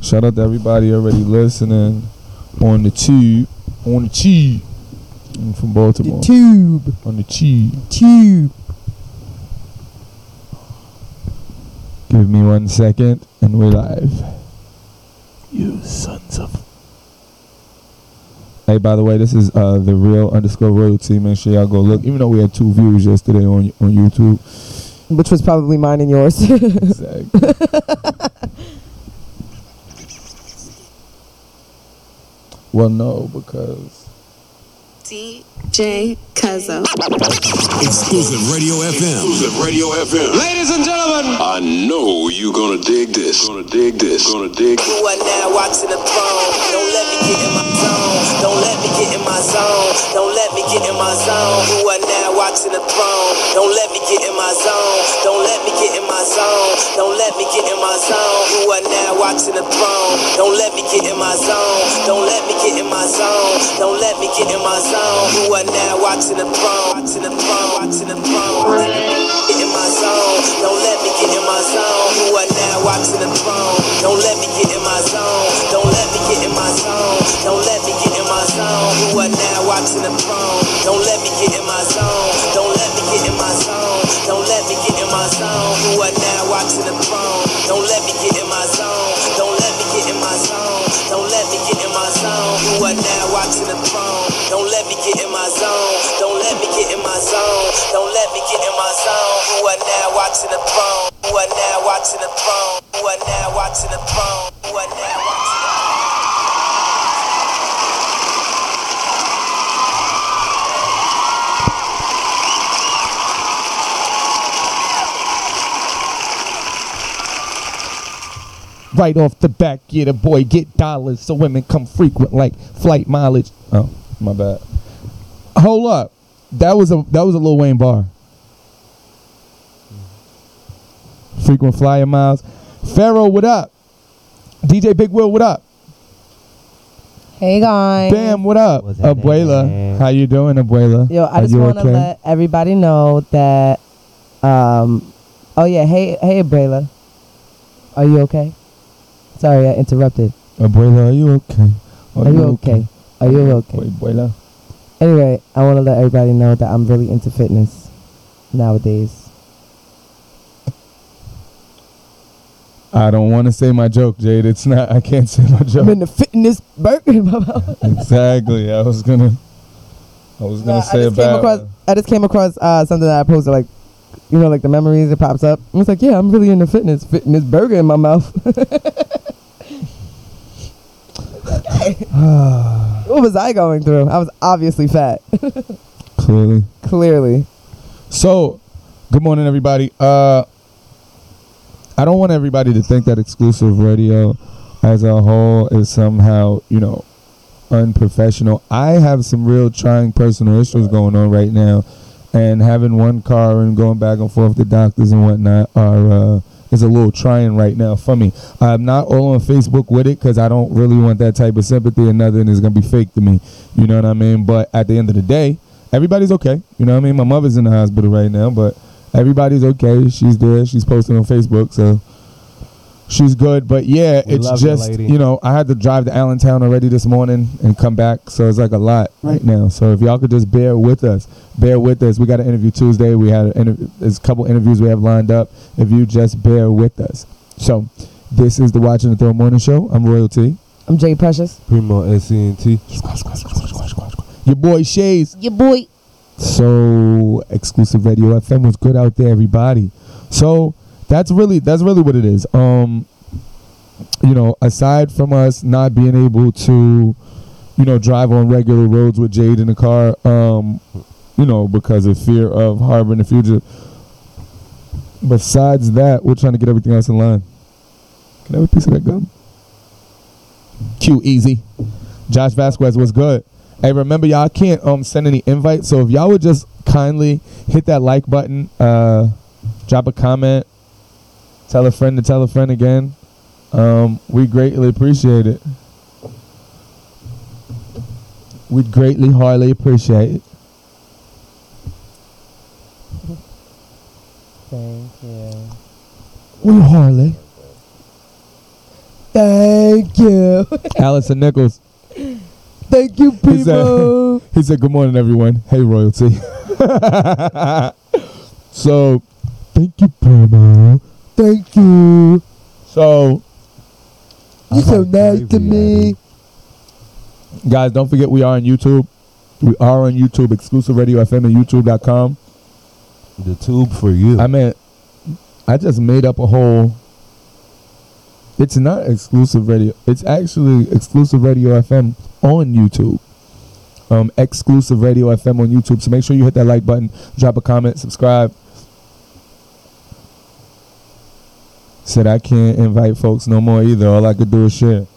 Shout out to everybody already listening on the tube. On the tube. I'm from Baltimore. The tube. On the tube. Tube. Give me 1 second and we're live. You sons of... Hey, by the way, this is the real _royalty. Make sure y'all go look. Even though we had 2 views yesterday on YouTube. Which was probably mine and yours. Exactly. Well, no, because... DJ Cuzzo. Xclusive Radio FM. Xclusive Radio FM. Ladies and gentlemen, I know you gonna dig this. Gonna dig this. Gonna dig. You are now watching the throne. Don't let me get in my zone. Don't let me get in my zone. Don't let me get in my zone. You are now watching the throne. Don't let me get in my zone. Don't let me get in my zone. Don't let me get in my zone. You are now watching the throne. Don't let me get in my zone. Don't let me get in my zone. Don't let me get in my zone. You are now watching the throne. Watching the throne. Watching the throne. Get in my zone. Don't let me get in my zone. You are now watching the throne. Don't let me get in my zone. Don't let me get in my zone. Don't let me get in my zone. You are now watching the throne. Don't let me get in my zone. Don't let me get in my zone. Don't let me get in my zone. You are now watching the throne. Don't let me get in my zone. Don't let me get in my zone. Don't let me get in my zone. You are now watching the throne. Don't let me get in my zone. Don't let me get in my zone. Don't let me get in my zone. You are now watching the throne. You are now watching the throne. You are now watching the throne. You are now watching the throne. Right off the back, get a boy, get dollars, so women come frequent like flight mileage. Oh, my bad. Hold up, that was a Lil Wayne bar. Frequent flyer miles. Pharaoh, what up? DJ Big Will, what up? Hey guys. Bam, what up? Abuela, how you doing, Abuela? Yo, I just want to let everybody know that. Oh yeah, hey Abuela, are you okay? Sorry, I interrupted. Abuela, are you okay? Are you okay? Are you okay? Abuela. Anyway, I want to let everybody know that I'm really into fitness nowadays. I don't want to say my joke, Jade. It's not. I can't say my joke. I'm in the fitness burger in my mouth. Exactly. I was gonna say about. I just came across something that I posted, like, you know, like the memories. It pops up. I was like, yeah, I'm really into fitness burger in my mouth. What was I going through? I was obviously fat. Clearly. So, good morning, everybody. I don't want everybody to think that Xclusive Radio as a whole is somehow, unprofessional. I have some real trying personal issues going on right now, and having one car and going back and forth to doctors and whatnot is a little trying right now for me. I'm not all on Facebook with it because I don't really want that type of sympathy, and nothing is going to be fake to me. You know what I mean? But at the end of the day, everybody's okay. You know what I mean? My mother's in the hospital right now, but everybody's okay. She's there. She's posting on Facebook, so she's good. But yeah, it's just, I had to drive to Allentown already this morning and come back, so it's like a lot right now. So if y'all could just bear with us. We got an interview Tuesday. There's a couple interviews we have lined up. If you just bear with us. So this is the Watching the Throne Morning Show. I'm Royalty. I'm Jay Precious. Primo SCNT. Your boy Shays. Your boy. So Xclusive Radio FM was good out there, everybody. So that's really what it is. Aside from us not being able to, drive on regular roads with Jade in the car, because of fear of harboring the future. Besides that, we're trying to get everything else in line. Can I have a piece of that gum? Q Easy. Josh Vasquez was good. Hey, remember, y'all can't send any invites, so if y'all would just kindly hit that like button, drop a comment, tell a friend to tell a friend again. We greatly appreciate it. We'd greatly, hardly appreciate it. Thank you. We hardly. Thank Thank you. Allison Nichols. Thank you, He people. said, good morning, everyone. Hey, royalty. So, thank you, Primo. Thank you. So, You're so nice to me. guys, don't forget we are on YouTube. We are on YouTube, Exclusive Radio FM at YouTube.com. The tube for you. I just made up a whole. It's not Exclusive Radio. It's actually Exclusive Radio FM on YouTube. Exclusive Radio FM on YouTube. So make sure you hit that like button, drop a comment, subscribe. Said I can't invite folks no more either. All I could do is share.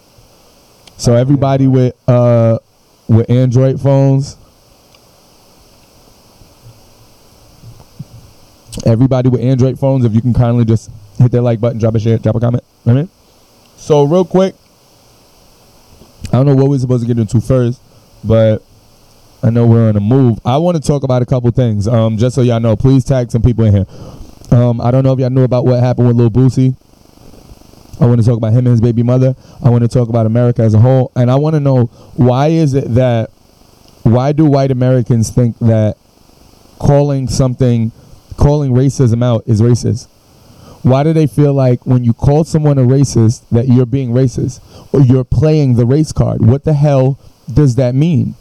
So everybody with Android phones, if you can kindly just hit that like button, drop a share, drop a comment. All right? So real quick, I don't know what we're supposed to get into first, but I know we're on a move. I want to talk about a couple things. Just so y'all know, please tag some people in here. I don't know if y'all knew about what happened with Lil Boosie. I want to talk about him and his baby mother. I want to talk about America as a whole. And I want to know, why do white Americans think that calling racism out is racist? Why do they feel like when you call someone a racist that you're being racist or you're playing the race card? What the hell does that mean?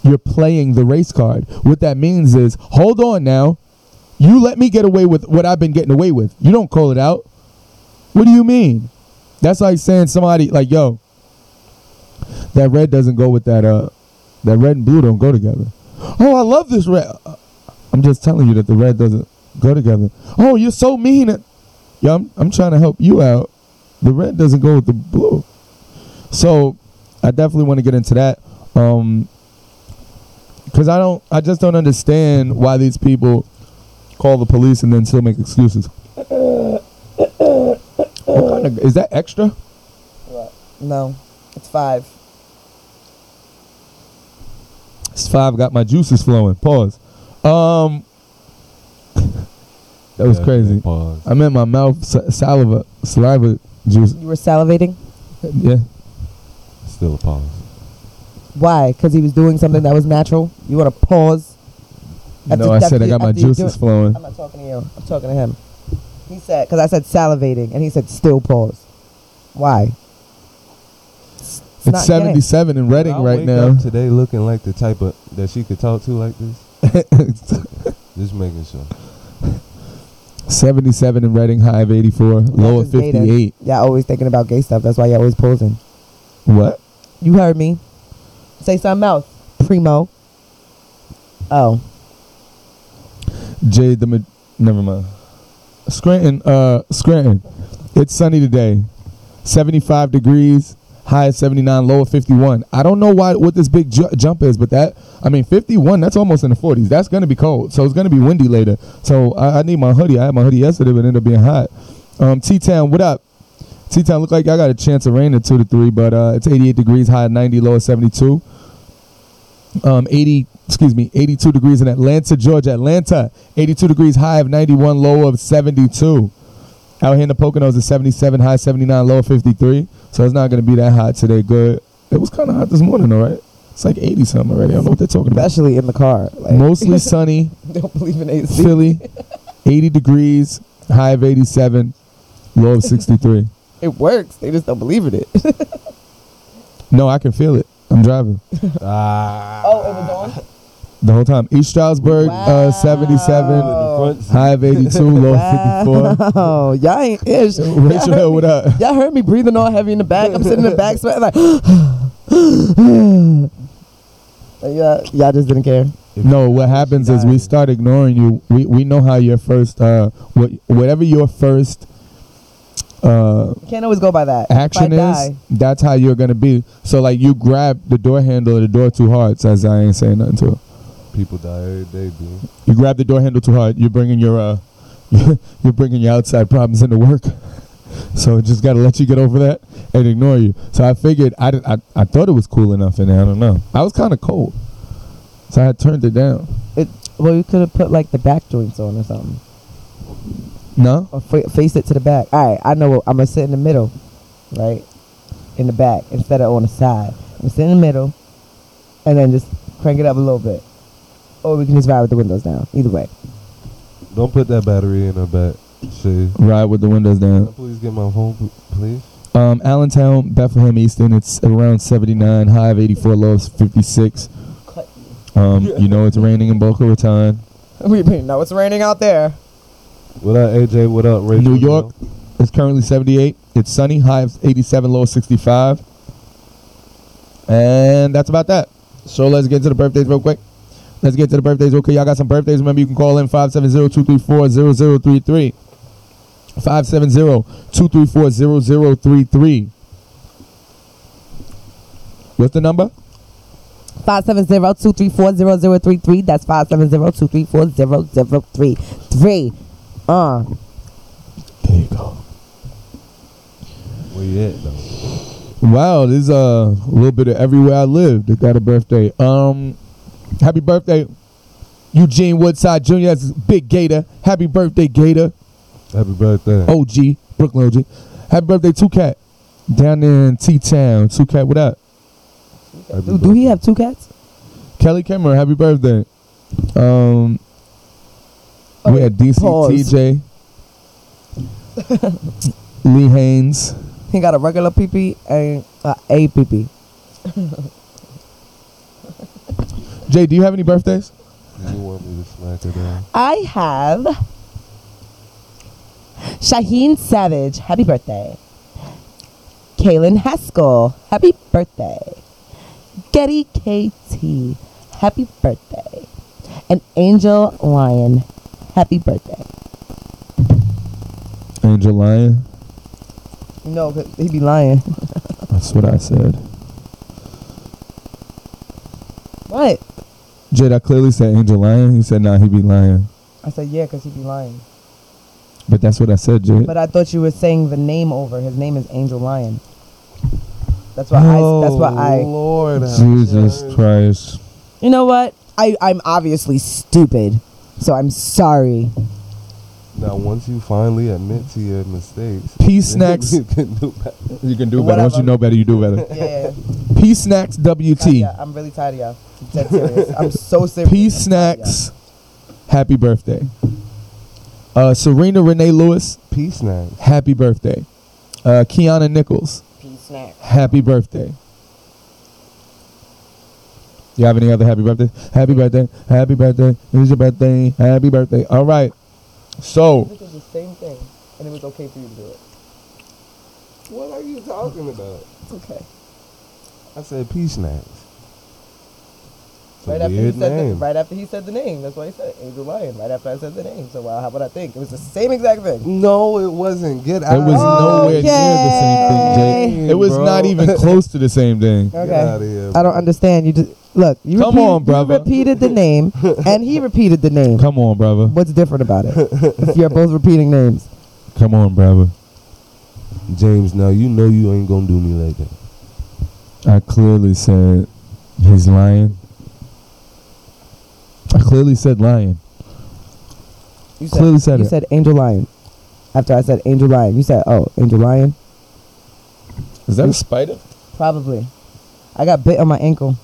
You're playing the race card. What that means is, hold on now. You let me get away with what I've been getting away with. You don't call it out. What do you mean? That's like saying somebody like, yo, that red doesn't go with that red and blue don't go together. Oh, I love this red. I'm just telling you that the red doesn't go together. Oh, you're so mean. Yeah, I'm trying to help you out. The red doesn't go with the blue. So I definitely want to get into that. Because I just don't understand why these people call the police and then still make excuses. Is that extra? No, it's 5. It's 5. Got my juices flowing. Pause. That was crazy. Pause. I'm in my mouth, saliva juice. You were salivating? Yeah. Still a pause. Why? Because he was doing something that was natural? You want to pause? No, I said I got my juices flowing. I'm not talking to you. I'm talking to him. He said, because I said salivating, and he said still pause. Why? It's 77 in Reading right now. Today looking like the type of that she could talk to like this. Just making sure. 77 in Reading, high of 84, low of 58. Y'all always thinking about gay stuff. That's why y'all always posing. What? You heard me. Say something else, primo. Oh. Never mind. Scranton. It's sunny today. 75 degrees, high of 79, low of 51. I don't know what this big jump is, but 51, that's almost in the 40s. That's going to be cold, so it's going to be windy later. So I need my hoodie. I had my hoodie yesterday, but it ended up being hot. T-Town, what up? T-Town, look like I got a chance of rain at 2 to 3, but it's 88 degrees, high of 90, low of 72. 82 degrees in Atlanta, Georgia. Atlanta, 82 degrees, high of 91, low of 72. Out here in the Poconos, it's 77, high 79, low of 53. So it's not going to be that hot today. Good. It was kind of hot this morning, all right? It's like 80 something already. I don't know what they're talking about. Especially in the car. Like. Mostly sunny. Don't believe in AC. Philly, 80 degrees, high of 87, low of 63. It works. They just don't believe in it. No, I can feel it. I'm driving. Oh, it was on? The whole time. East Stroudsburg, 77, high of 82, low of 54. Oh, y'all ain't ish. Rachel Hill, what up? Y'all heard me breathing all heavy in the back. I'm sitting in the back sweating like, y'all just didn't care. No, what happens is we start ignoring you. We know how your first, whatever your first can't always go by that. action is, that's how you're going to be. So, like, you grab the door handle of the door too hard, says I ain't saying nothing to her. People die every day, dude. You grab the door handle too hard, you're bringing your outside problems into work. So just got to let you get over that and ignore you. So I figured, I thought it was cool enough in there. I don't know. I was kind of cold. So I had turned it down. Well, you could have put like the back joints on or something. No? Or face it to the back. All right, I know. I'm going to sit in the middle, right? in the back instead of on the side. We sit in the middle, and then just crank it up a little bit. Or we can just ride with the windows down. Either way. Don't put that battery in her back. Shit. Ride with the windows Can I down. please get my phone, please? Allentown, Bethlehem, Easton. It's around 79. High of 84. Low of 56. You know it's raining in Boca Raton. We know it's raining out there. What up, AJ? What up, Rachel? New York, it's currently 78. It's sunny. High of 87. Low of 65. And that's about that. So let's get to the birthdays real quick. Y'all got some birthdays. Remember, you can call in 570-234-0033. 570-234-0033. What's the number? 570-234-0033. That's 570-234-0033. There you go. Where you at, though? Wow, there's a little bit of everywhere I live that got a birthday. Happy birthday, Eugene Woodside Jr. That's Big Gator. Happy birthday, Gator. Happy birthday. OG, Brooklyn OG. Happy birthday, Two Cat. Down there in T-Town. Two Cat, what up? Do he have two cats? Kelly Cameron, happy birthday. We had DC pause. TJ. Lee Haynes. He got a regular pee-pee and a pee-pee. Jay, do you have any birthdays? You want me to smack her down? I have Shaheen Savage, happy birthday. Kaylin Haskell, happy birthday. Getty KT, happy birthday. And Angel Lion, happy birthday. Angel Lion. No, cause he be lying. That's what I said. What? Jade, I clearly said Angel Lion. He said, nah, he be lying. I said, yeah, because he be lying. But that's what I said, Jade. But I thought you were saying the name over. His name is Angel Lion. That's why I. Lord, Jesus Christ. You know what? I'm obviously stupid. So I'm sorry. Now, once you finally admit to your mistakes, Peace Snacks. you can do better. You can do better. Whatever. Once you know better, you do better. Yeah. Peace Snacks WT. Yeah, I'm really tired of y'all. I'm dead serious. I'm so serious. Peace Snacks. Happy birthday. Serena Renee Lewis. Peace now. Happy birthday. Kiana Nichols. Peace snack. Happy birthday. You have any other happy birthday? Happy birthday. Happy birthday. Here's your birthday. Happy birthday. All right. So. This is the same thing, and it was okay for you to do it. What are you talking about? It's okay. I said peace snacks. It's a Right after, weird name. right after he said the name, that's why he said Angel Lion. Right after I said the name, so how about I think it was the same exact thing? No, it wasn't. Get out. It was nowhere near the same thing, Jay. Okay. It was Bro. not even close to the same thing. Get Okay. out of here. I don't understand. You just look. You Come on, brother. You repeated the name, and he repeated the name. Come on, brother. What's different about it? If you're both repeating names. Come on, brother. James, now you know you ain't gonna do me like that. I clearly said he's lying. I clearly said lying. You Clearly said you it. said Angel Lion. After I said Angel Lion, you said, oh, Angel Lion? Is that a spider? Probably. I got bit on my ankle.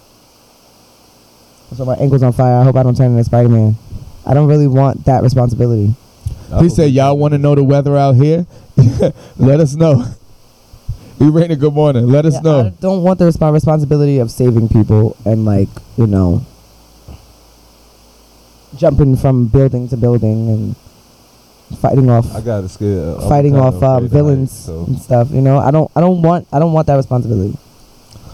So my ankle's on fire. I hope I don't turn into Spider-Man. I don't really want that responsibility. He said, y'all want to know the weather out here? Let us know. We rated good morning. Let us I know. don't want the responsibility of saving people and, like, you know, jumping from building to building and fighting off I got scared. fighting off villains and stuff. You know, I don't want that responsibility.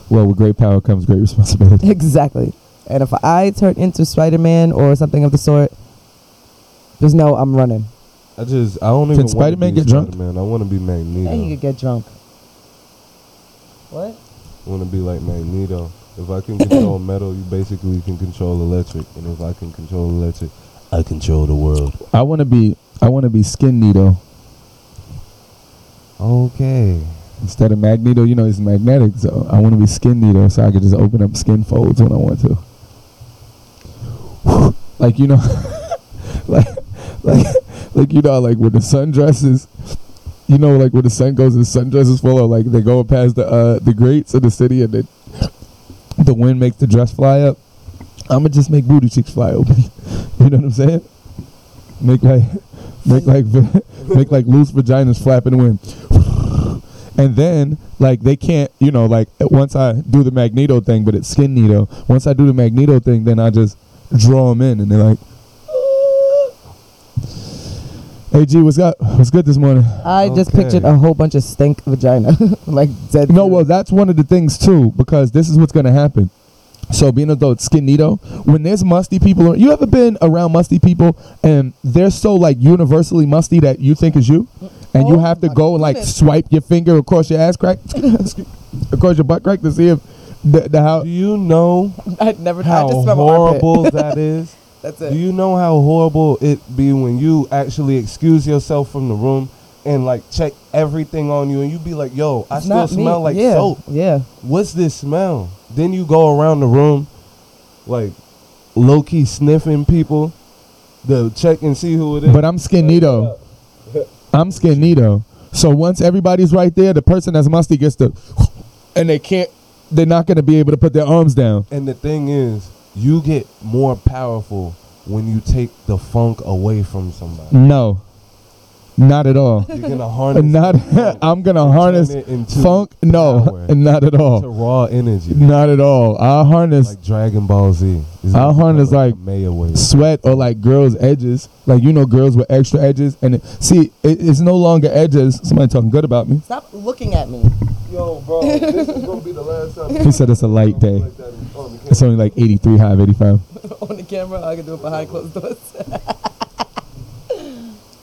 Well, with great power comes great responsibility. Exactly. And if I turn into Spider-Man or something of the sort, just know I'm running. I don't even Can want Spider-Man to be get drunk? Spider-Man. I want to be Magneto. And he could get drunk. What? I want to be like Magneto. If I can control metal, you basically can control electric. And if I can control electric, I control the world. I want to be Skin Needle. Okay. Instead of Magneto, you know, it's magnetic. So I want to be Skin Needle so I could just open up skin folds when I want to. Like, you know, like you know, like when the sun dresses you know, like when the sun goes and sundresses fall, or like they go past the grates of the city and the wind makes the dress fly up. I'ma just make booty cheeks fly open. You know what I'm saying? Make like loose vaginas flap in the wind. And then, like, they can't, you know, like, once I do the magneto thing, but it's skin needle. Once I do the magneto thing, then I just draw them in, and they're like, hey, G, what's up? What's good this morning? I just pictured a whole bunch of stink vagina. Like, dead. No, well, that's one of the things, too, because this is what's going to happen. So, being though it's skin needle, when there's musty people, you ever been around musty people, and they're so, like, universally musty that you think is you? And you have to go and like swipe your finger across your ass crack, across your butt crack to see if the how. Do you know I'd never how horrible that is? That's it. Do you know how horrible it be when you actually excuse yourself from the room and like check everything on you and you be like, yo, I still smell like soap. Yeah. What's this smell? Then you go around the room like low key sniffing people to check and see who it is. But I'm skin needle. I'm skin needle. So once everybody's right there, the person that's musty gets to, and they're not going to be able to put their arms down. And the thing is, you get more powerful when you take the funk away from somebody. No, not at all. You're going to harness I'm going to harness funk. No, not at all. To raw energy. Not at all. I'll harness. Like Dragon Ball Z. I'll harness like sweat or like girls' edges. Like, you know, girls with extra edges. And it's no longer edges. Somebody talking good about me. Stop looking at me. Yo, bro, this is going to be the last time. He said it's a light day. It's only like 83 high, 85. On the camera, I can do it behind closed doors.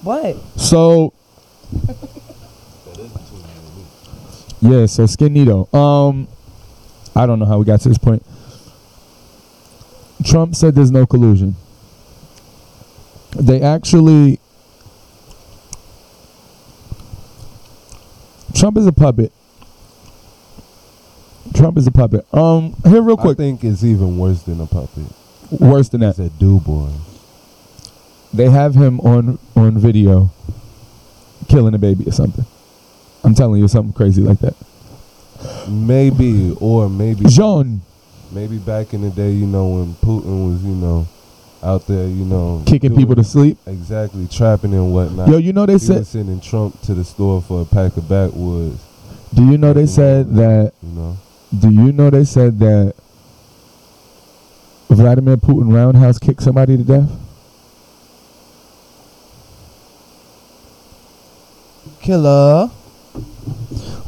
What? So, yeah, so skin needle. I don't know how we got to this point. Trump said there's no collusion. They actually, Trump is a puppet. Trump is a puppet. Here real quick. I think it's even worse than a puppet. Worse than that. It's a do-boy. They have him on video killing a baby or something. I'm telling you, something crazy like that. Maybe Jean. Maybe back in the day, you know, when Putin was, you know, out there, you know, kicking people to sleep. Exactly, trapping and whatnot. Yo, you know they said sending Trump to the store for a pack of backwoods. Do you know they said that? You know. Do you know they said that Vladimir Putin roundhouse kicked somebody to death? Killer.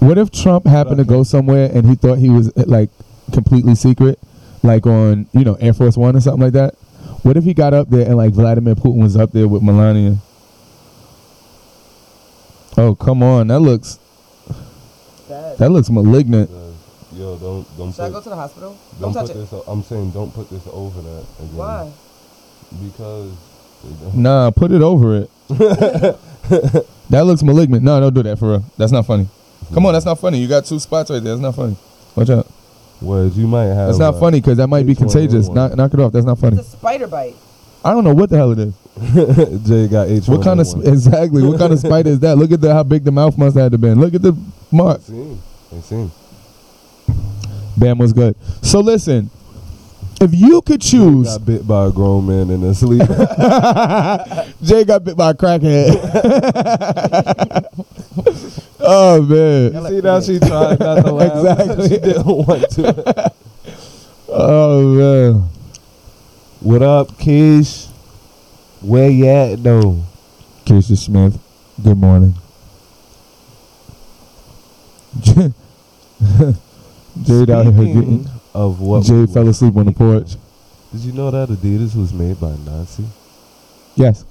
What if Trump happened to go somewhere and he thought he was like completely secret, like on, you know, Air Force One or something like that? What if he got up there and like Vladimir Putin was up there with Melania? Oh, come on, that looks malignant. Yo, don't. Should I go to the hospital? Don't touch put it. this. I'm saying don't put this over that again. Why? Because. Nah, put it over it. That looks malignant. No, don't do that for real. That's not funny. Come on, that's not funny. You got 2 spots right there. That's not funny. Watch out. Words you might have. That's not funny because that might be contagious. Knock it off. That's not funny. It's a spider bite. I don't know what the hell it is. Jay got H1N1. What kind of exactly? What kind of spider is that? Look at how big the mouth must have to been. Look at the mark. Ain't seen. Bam was good. So listen, if you could choose, Jay got bit by a grown man in his sleep. Jay got bit by a crackhead. Oh man! You see now she tried not to laugh. Exactly. She didn't want to. Oh man! What up, Keish? Where you at though? Keisha Smith. Good morning. Jade out here getting of what? Jade fell asleep on the porch. Did you know that Adidas was made by a Nazi? Yes.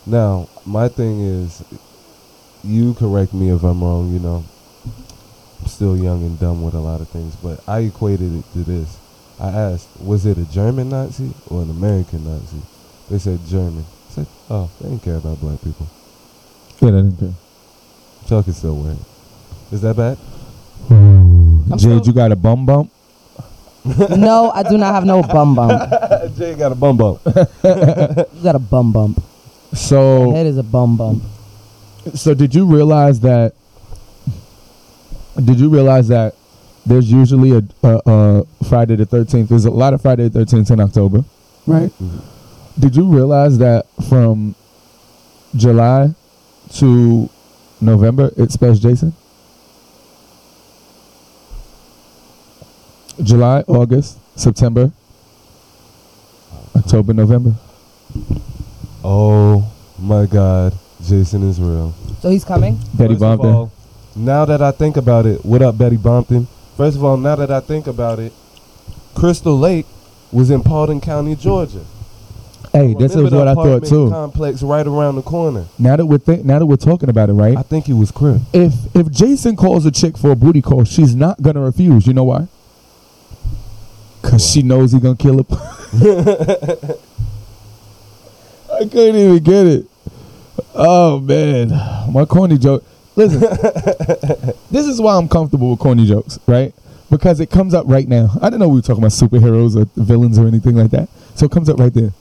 Now, my thing is, you correct me if I'm wrong, you know. I'm still young and dumb with a lot of things, but I equated it to this. I asked, was it a German Nazi or an American Nazi? They said German. I said, oh, they didn't care about black people. Yeah, they didn't care. So I can still wear it. Is that bad? Jade, you got a bum bump? No, I do not have no bum bump. Jay got a bum bump. You got a bum bump. So My head is a bum bump. So did you realize that? There's usually a Friday the 13th. There's a lot of Friday the 13th in October, right? Mhm. Did you realize that from July to November it spells Jason? July, August, September, October, November. Oh my God, Jason is real. So he's coming? Betty First of Bompton. all, now that I think about it, what up, Betty Bompton? First of all, now that I think about it, Crystal Lake was in Paulding County, Georgia. Hey, this is Remember the what I thought apartment too. complex right around the corner. Now that we're talking about it, right? I think he was Crip. If Jason calls a chick for a booty call, she's not gonna refuse. You know why? Cause she knows he gonna kill her. I couldn't even get it. Oh man, my corny joke. Listen, this is why I'm comfortable with corny jokes, right? Because it comes up right now. I didn't know we were talking about superheroes or villains or anything like that. So it comes up right there.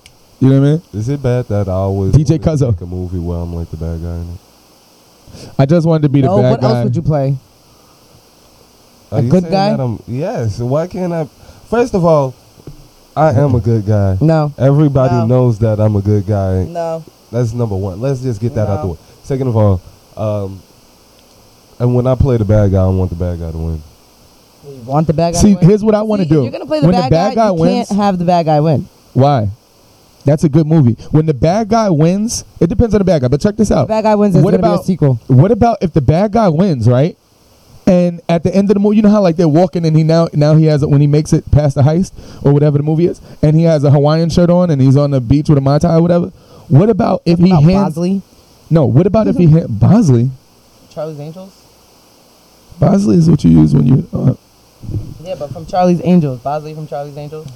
You know what I mean? Is it bad that I always DJ wanted to Cuzzo. make a movie where I'm like the bad guy in it? I just wanted to be the No, bad what guy. else would you play? Are A you good saying guy? that yes. Why can't I? First of all, I am a good guy. No. Everybody No. knows that I'm a good guy. No. That's number one. Let's just get that out the No. way. Second of all, and when I play the bad guy, I want the bad guy to win. You want the bad guy See, to win? here's what I want to See, do. If you're going to play the When bad, guy, you wins, can't have the bad guy win. why? That's a good movie. When the bad guy wins, it depends on the bad guy. But check this out. The bad guy wins, there's What going to be a about- sequel. What about if the bad guy wins, right? And at the end of the movie, you know how like they're walking and he now he has when he makes it past the heist or whatever the movie is, and he has a Hawaiian shirt on and he's on the beach with a Mai Tai or whatever. What about if he About hands? Bosley? No. What about if he Bosley? Charlie's Angels? Bosley is what you use when you. Yeah, but from Charlie's Angels. Bosley from Charlie's Angels?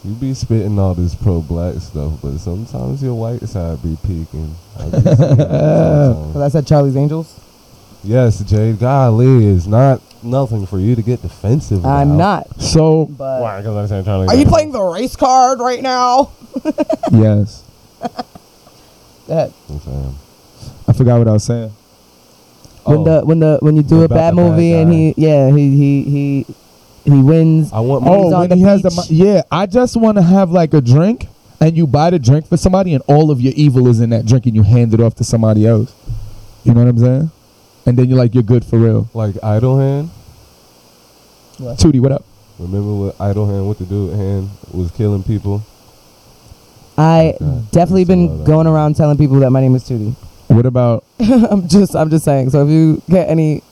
You be spitting all this pro-black stuff, but sometimes your white side be peeking. I be seeing it sometimes. Because I said Charlie's Angels? Yes, Jade. Golly, it's not nothing for you to get defensive about. I'm not. So But Why? Because I'm saying Charlie. are you playing the race card right now? yes, Go ahead. I'm saying. I forgot what I was saying. When you do a About bad the bad movie and guy. he wins. I want Oh, on when the he has beach. the I just want to have like a drink, and you buy the drink for somebody, and all of your evil is in that drink, and you hand it off to somebody else. You know what I'm saying? And then you're like, you're good for real. like Idle Hand. Tootie, what up? Remember what Idle Hand, what the dude hand was killing people? I Okay. definitely It's a lot been of going that. around telling people that my name is Tootie. What about? I'm just saying. So if you get any,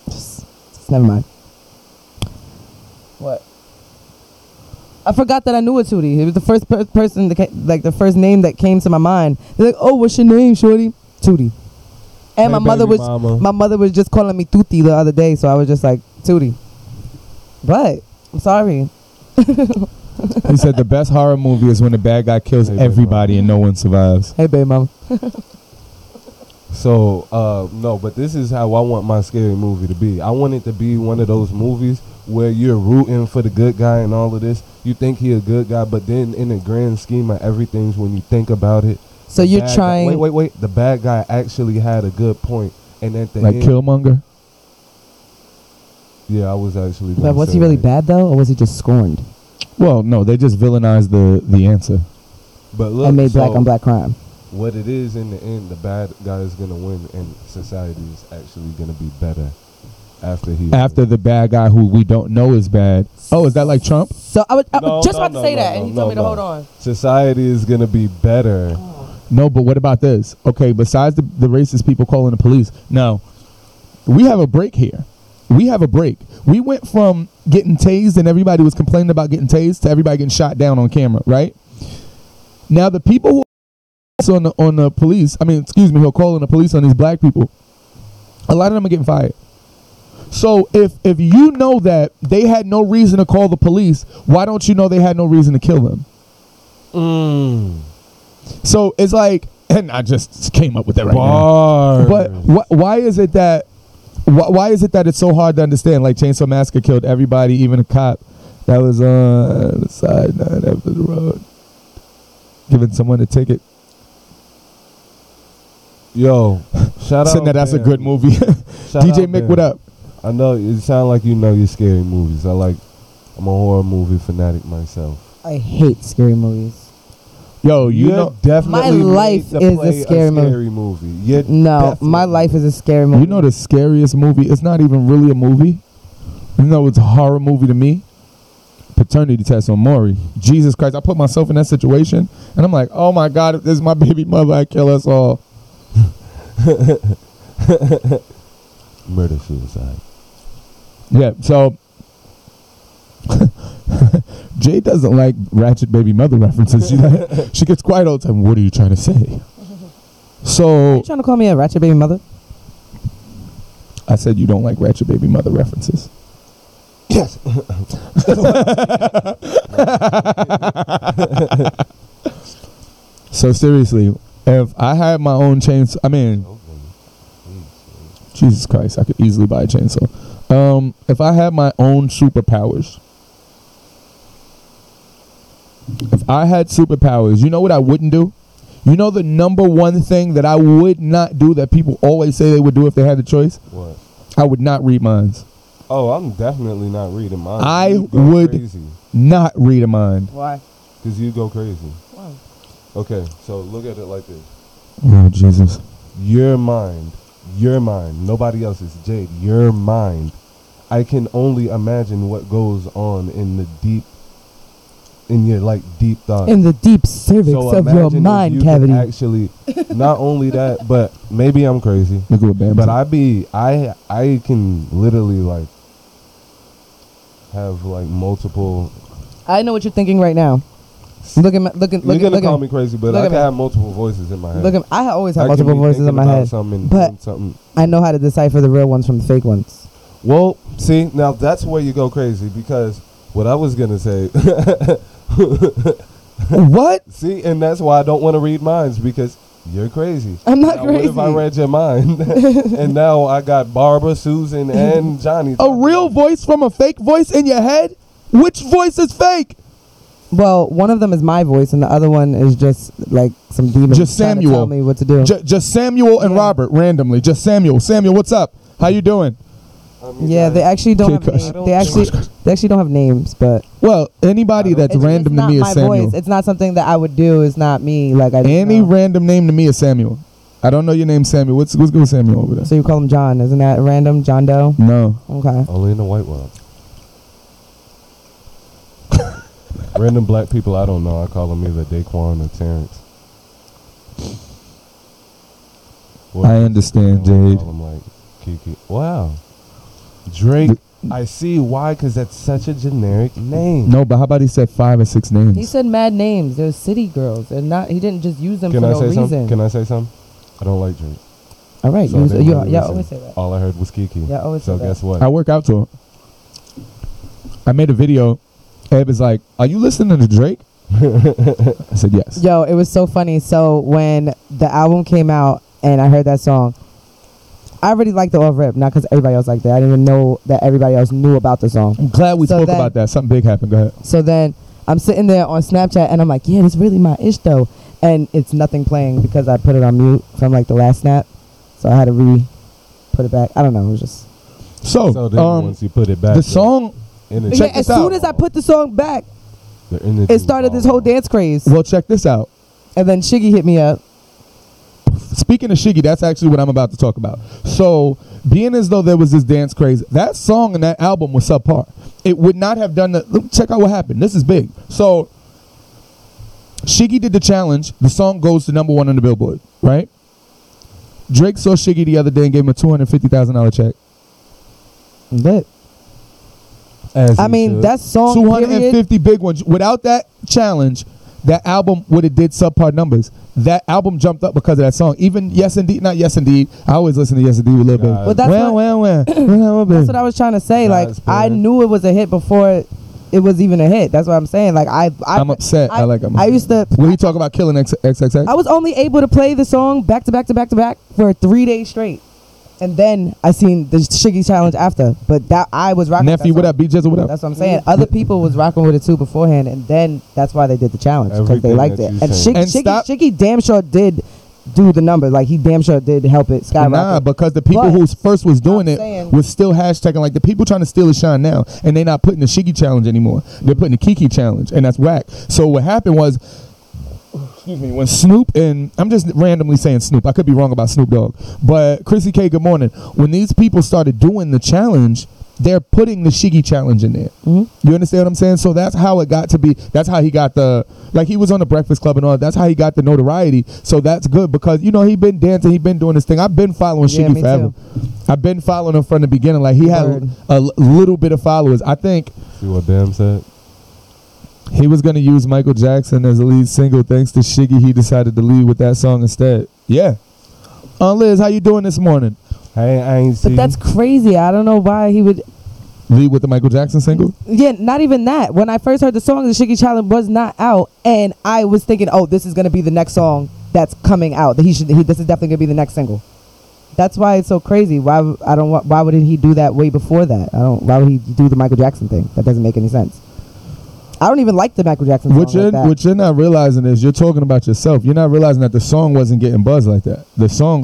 just never mind. What? I forgot that I knew a Tootie. It was the first person that like the first name that came to my mind. They're like, "Oh, what's your name, shorty?" Tootie. And Hey, my mother baby was mama. just calling me Tuti the other day, so I was just like Tootie. But I'm sorry. He said the best horror movie is when the bad guy kills Hey, baby everybody and no one survives. Hey, babe, mama. So, no, but this is how I want my scary movie to be. I want it to be one of those movies where you're rooting for the good guy and all of this. You think he a good guy, but then in the grand scheme of everything, when you think about it, So the you're bad trying. guy, wait. The bad guy actually had a good point, and at the Like end, Killmonger. yeah, I was actually. But gonna was say he really that. bad though, or was he just scorned Well, no, they just villainized the answer. But look, and made so black on black crime? what it is in the end, the bad guy is gonna win, and society is actually gonna be better after he. After the bad guy who we don't know is bad. Oh, is that like Trump? So I was No, just no, about to no, say no, that, no, and he no, told me to no. hold on. Society is gonna be better. No, but what about this? Okay, besides the racist people calling the police, no, we have a break here. We have a break. We went from getting tased and everybody was complaining about getting tased to everybody getting shot down on camera, right? Now the people who are on the police, who are calling the police on these black people, a lot of them are getting fired. So if you know that they had no reason to call the police, why don't you know they had no reason to kill them? So it's like, and I just came up with that right now. Bars. But why is it that it's so hard to understand? Like Chainsaw Massacre killed everybody, even a cop that was on the side nine after the road, giving someone a ticket. What? Why is it that it's so hard to understand? Like Chainsaw Massacre killed everybody, even a cop that was on the side nine after the road, giving someone a ticket. What? Why is it that it's so hard to understand? Like Chainsaw Massacre killed everybody, even a cop that was on the side nine after the road, giving someone a ticket. Yo, shout out. Saying that's a Ben. good movie. Shout DJ out, Mick, Ben. what up? I know it sounds like you know your scary movies. I'm a horror movie fanatic myself. I hate scary movies. Yo, you know, definitely My life made to is a play scary movie. You're No, my definitely- life is a scary movie. you know the scariest movie. It's not even really a movie. Even though it's a horror movie to me. Paternity test on Maury. Jesus Christ, I put myself in that situation, and I'm like, oh my God, if this is my baby mother, I'd kill us all. Murder suicide. Yeah, so Jay doesn't like ratchet baby mother references. She gets quiet all the time. What are you trying to say? Are So you trying to call me a ratchet baby mother? I said you don't like ratchet baby mother references. Yes. So seriously, if I had my own chainsaw, Jesus Christ, I could easily buy a chainsaw. If I had my own superpowers, you know what I wouldn't do? You know the number one thing that I would not do that people always say they would do if they had the choice? What? I would not read minds. Oh, I'm definitely not reading mine. I You go would crazy. not read a mind. Why? Because you go crazy. Why? Okay, so look at it like this. Oh, Jesus. Your mind. Nobody else's. Jade, your mind. I can only imagine what goes on in the deep, in your deep thoughts. In the deep cervix So of your imagine if mind you cavity. could actually, not only that, but maybe I'm crazy. Look at what Bam But said. I can literally have multiple. I know what you're thinking right now. Look at me. Look at. You're Look gonna at call me. me crazy, but Look I at can me. have multiple voices in my head. Look at. I always have I can multiple be voices in my thinking about head, something and but doing something. I know how to decipher the real ones from the fake ones. Well, see, now that's where you go crazy because what I was gonna say. What? See, and that's why I don't want to read minds because you're crazy. I'm not Now, what if I crazy. read your mind and now I got Barbara, Susan, and Johnny? A real voice from a fake voice in your head? Which voice is fake? Well, one of them is my voice, and the other one is just like some demon Just trying to Samuel. tell me what to do. Just Samuel and Yeah. Robert randomly. Just Samuel. Samuel, what's up? How you doing? Yeah, they actually don't Okay, have Kush. names. They actually don't have names, but Well, anybody that's it's random to not me is my Samuel. voice. It's not something that I would do. It's not me. Like I Any know. random name to me is Samuel. I don't know your name, Samuel. What's good with Samuel over there? So you call him John? Isn't that random? John Doe. No. Okay. Only in the white world. Random black people I don't know. I call them either Daquan or Terrence. I understand, I Jade. call them like Kiki. Wow. Drake. I see why, because that's such a generic name. No, but how about he said 5 or 6 names? He said mad names. They're city girls, and not. He didn't just use them Can for I no say reason. something? Can I say something? I don't like Drake. All right, So you, I didn't you, really yeah, listen. always say that. All I heard was Kiki. Yeah, always So say that. guess what? I work out to him. I made a video. Ed was like, "Are you listening to Drake?" I said yes. Yo, it was so funny. So when the album came out and I heard that song, I already liked the off rip, not because everybody else liked it. I didn't even know that everybody else knew about the song. I'm glad we So spoke then- about that. Something big happened. Go ahead. So then I'm sitting there on Snapchat and I'm like, yeah, this really my ish though. And it's nothing playing because I put it on mute from like the last snap. So I had to put it back. I don't know. It was just. So, So then once you put it back, the song. energy- Check Yeah, as this out. soon as I put the song back, the energy it started this was whole dance craze. Well, check this out. And then Shiggy hit me up. Speaking of Shiggy, that's actually what I'm about to talk about. So, being as though there was this dance craze, that song and that album was subpar. It would not have done that. Look, check out what happened. This is big. So, Shiggy did the challenge. The song goes to #1 on the Billboard, right? Drake saw Shiggy the other day and gave him a $250,000 check. Lit. As I he mean, should. that song, 250 big ones. Without that challenge, that album would have did subpar numbers. That album jumped up because of that song. Even Yes Indeed, not Yes Indeed. I always listen to Yes Indeed with Lil Baby. God. But that's That's what I was trying to say. God's Like, I plan. knew it was a hit before it was even a hit. That's what I'm saying. Like, I'm upset. I like. I'm I upset. used to. When he talk about killing XXX, I was only able to play the song back to back to back to back for 3 days straight, and then I seen the Shiggy challenge after. But that I was rocking. Nephew, with what up? B Jizzle, what up? That's what I'm saying. Other people was rocking with it too beforehand, and then that's why they did the challenge because they Everything liked that it. you And saying. And stop- Shiggy damn sure did do the number. Like, he damn sure did help it skyrocket. Nah, because the people But who first was doing I'm it saying- was still hashtagging. Like, the people trying to steal his shine now, and they not putting the Shiggy challenge anymore. They're putting the Kiki challenge, and that's whack. So what happened was, excuse me, when Snoop and I'm just randomly saying Snoop, I could be wrong about Snoop Dogg, but Chrissy K, good morning. When these people started doing the challenge, they're putting the Shiggy challenge in there. Mhm. You understand what I'm saying? So that's how it got to be. That's how he got the, like, he was on the Breakfast Club and all. That's how he got the notoriety. So that's good because, you know, he been dancing, he been doing this thing. I've been following Yeah, Shiggy me forever. too. I've been following him from the beginning. Like, he had Word. a little bit of followers. I think See what Damn said? he was going to use Michael Jackson as a lead single. Thanks to Shiggy, he decided to lead with that song instead. Yeah. Liz, how you doing this morning? Hey, I ain't see. But that's crazy. I don't know why he would. Lead with the Michael Jackson single? Yeah, not even that. When I first heard the song, the Shiggy Challenge was not out, and I was thinking, oh, this is gonna be the next song that's coming out. That this is definitely gonna be the next single. That's why it's so crazy. Why wouldn't he do that way before that? Why would he do the Michael Jackson thing? That doesn't make any sense. I don't even like the Michael Jackson song What like that. you're not realizing is you're talking about yourself. You're not realizing that the song wasn't getting buzzed like that. The song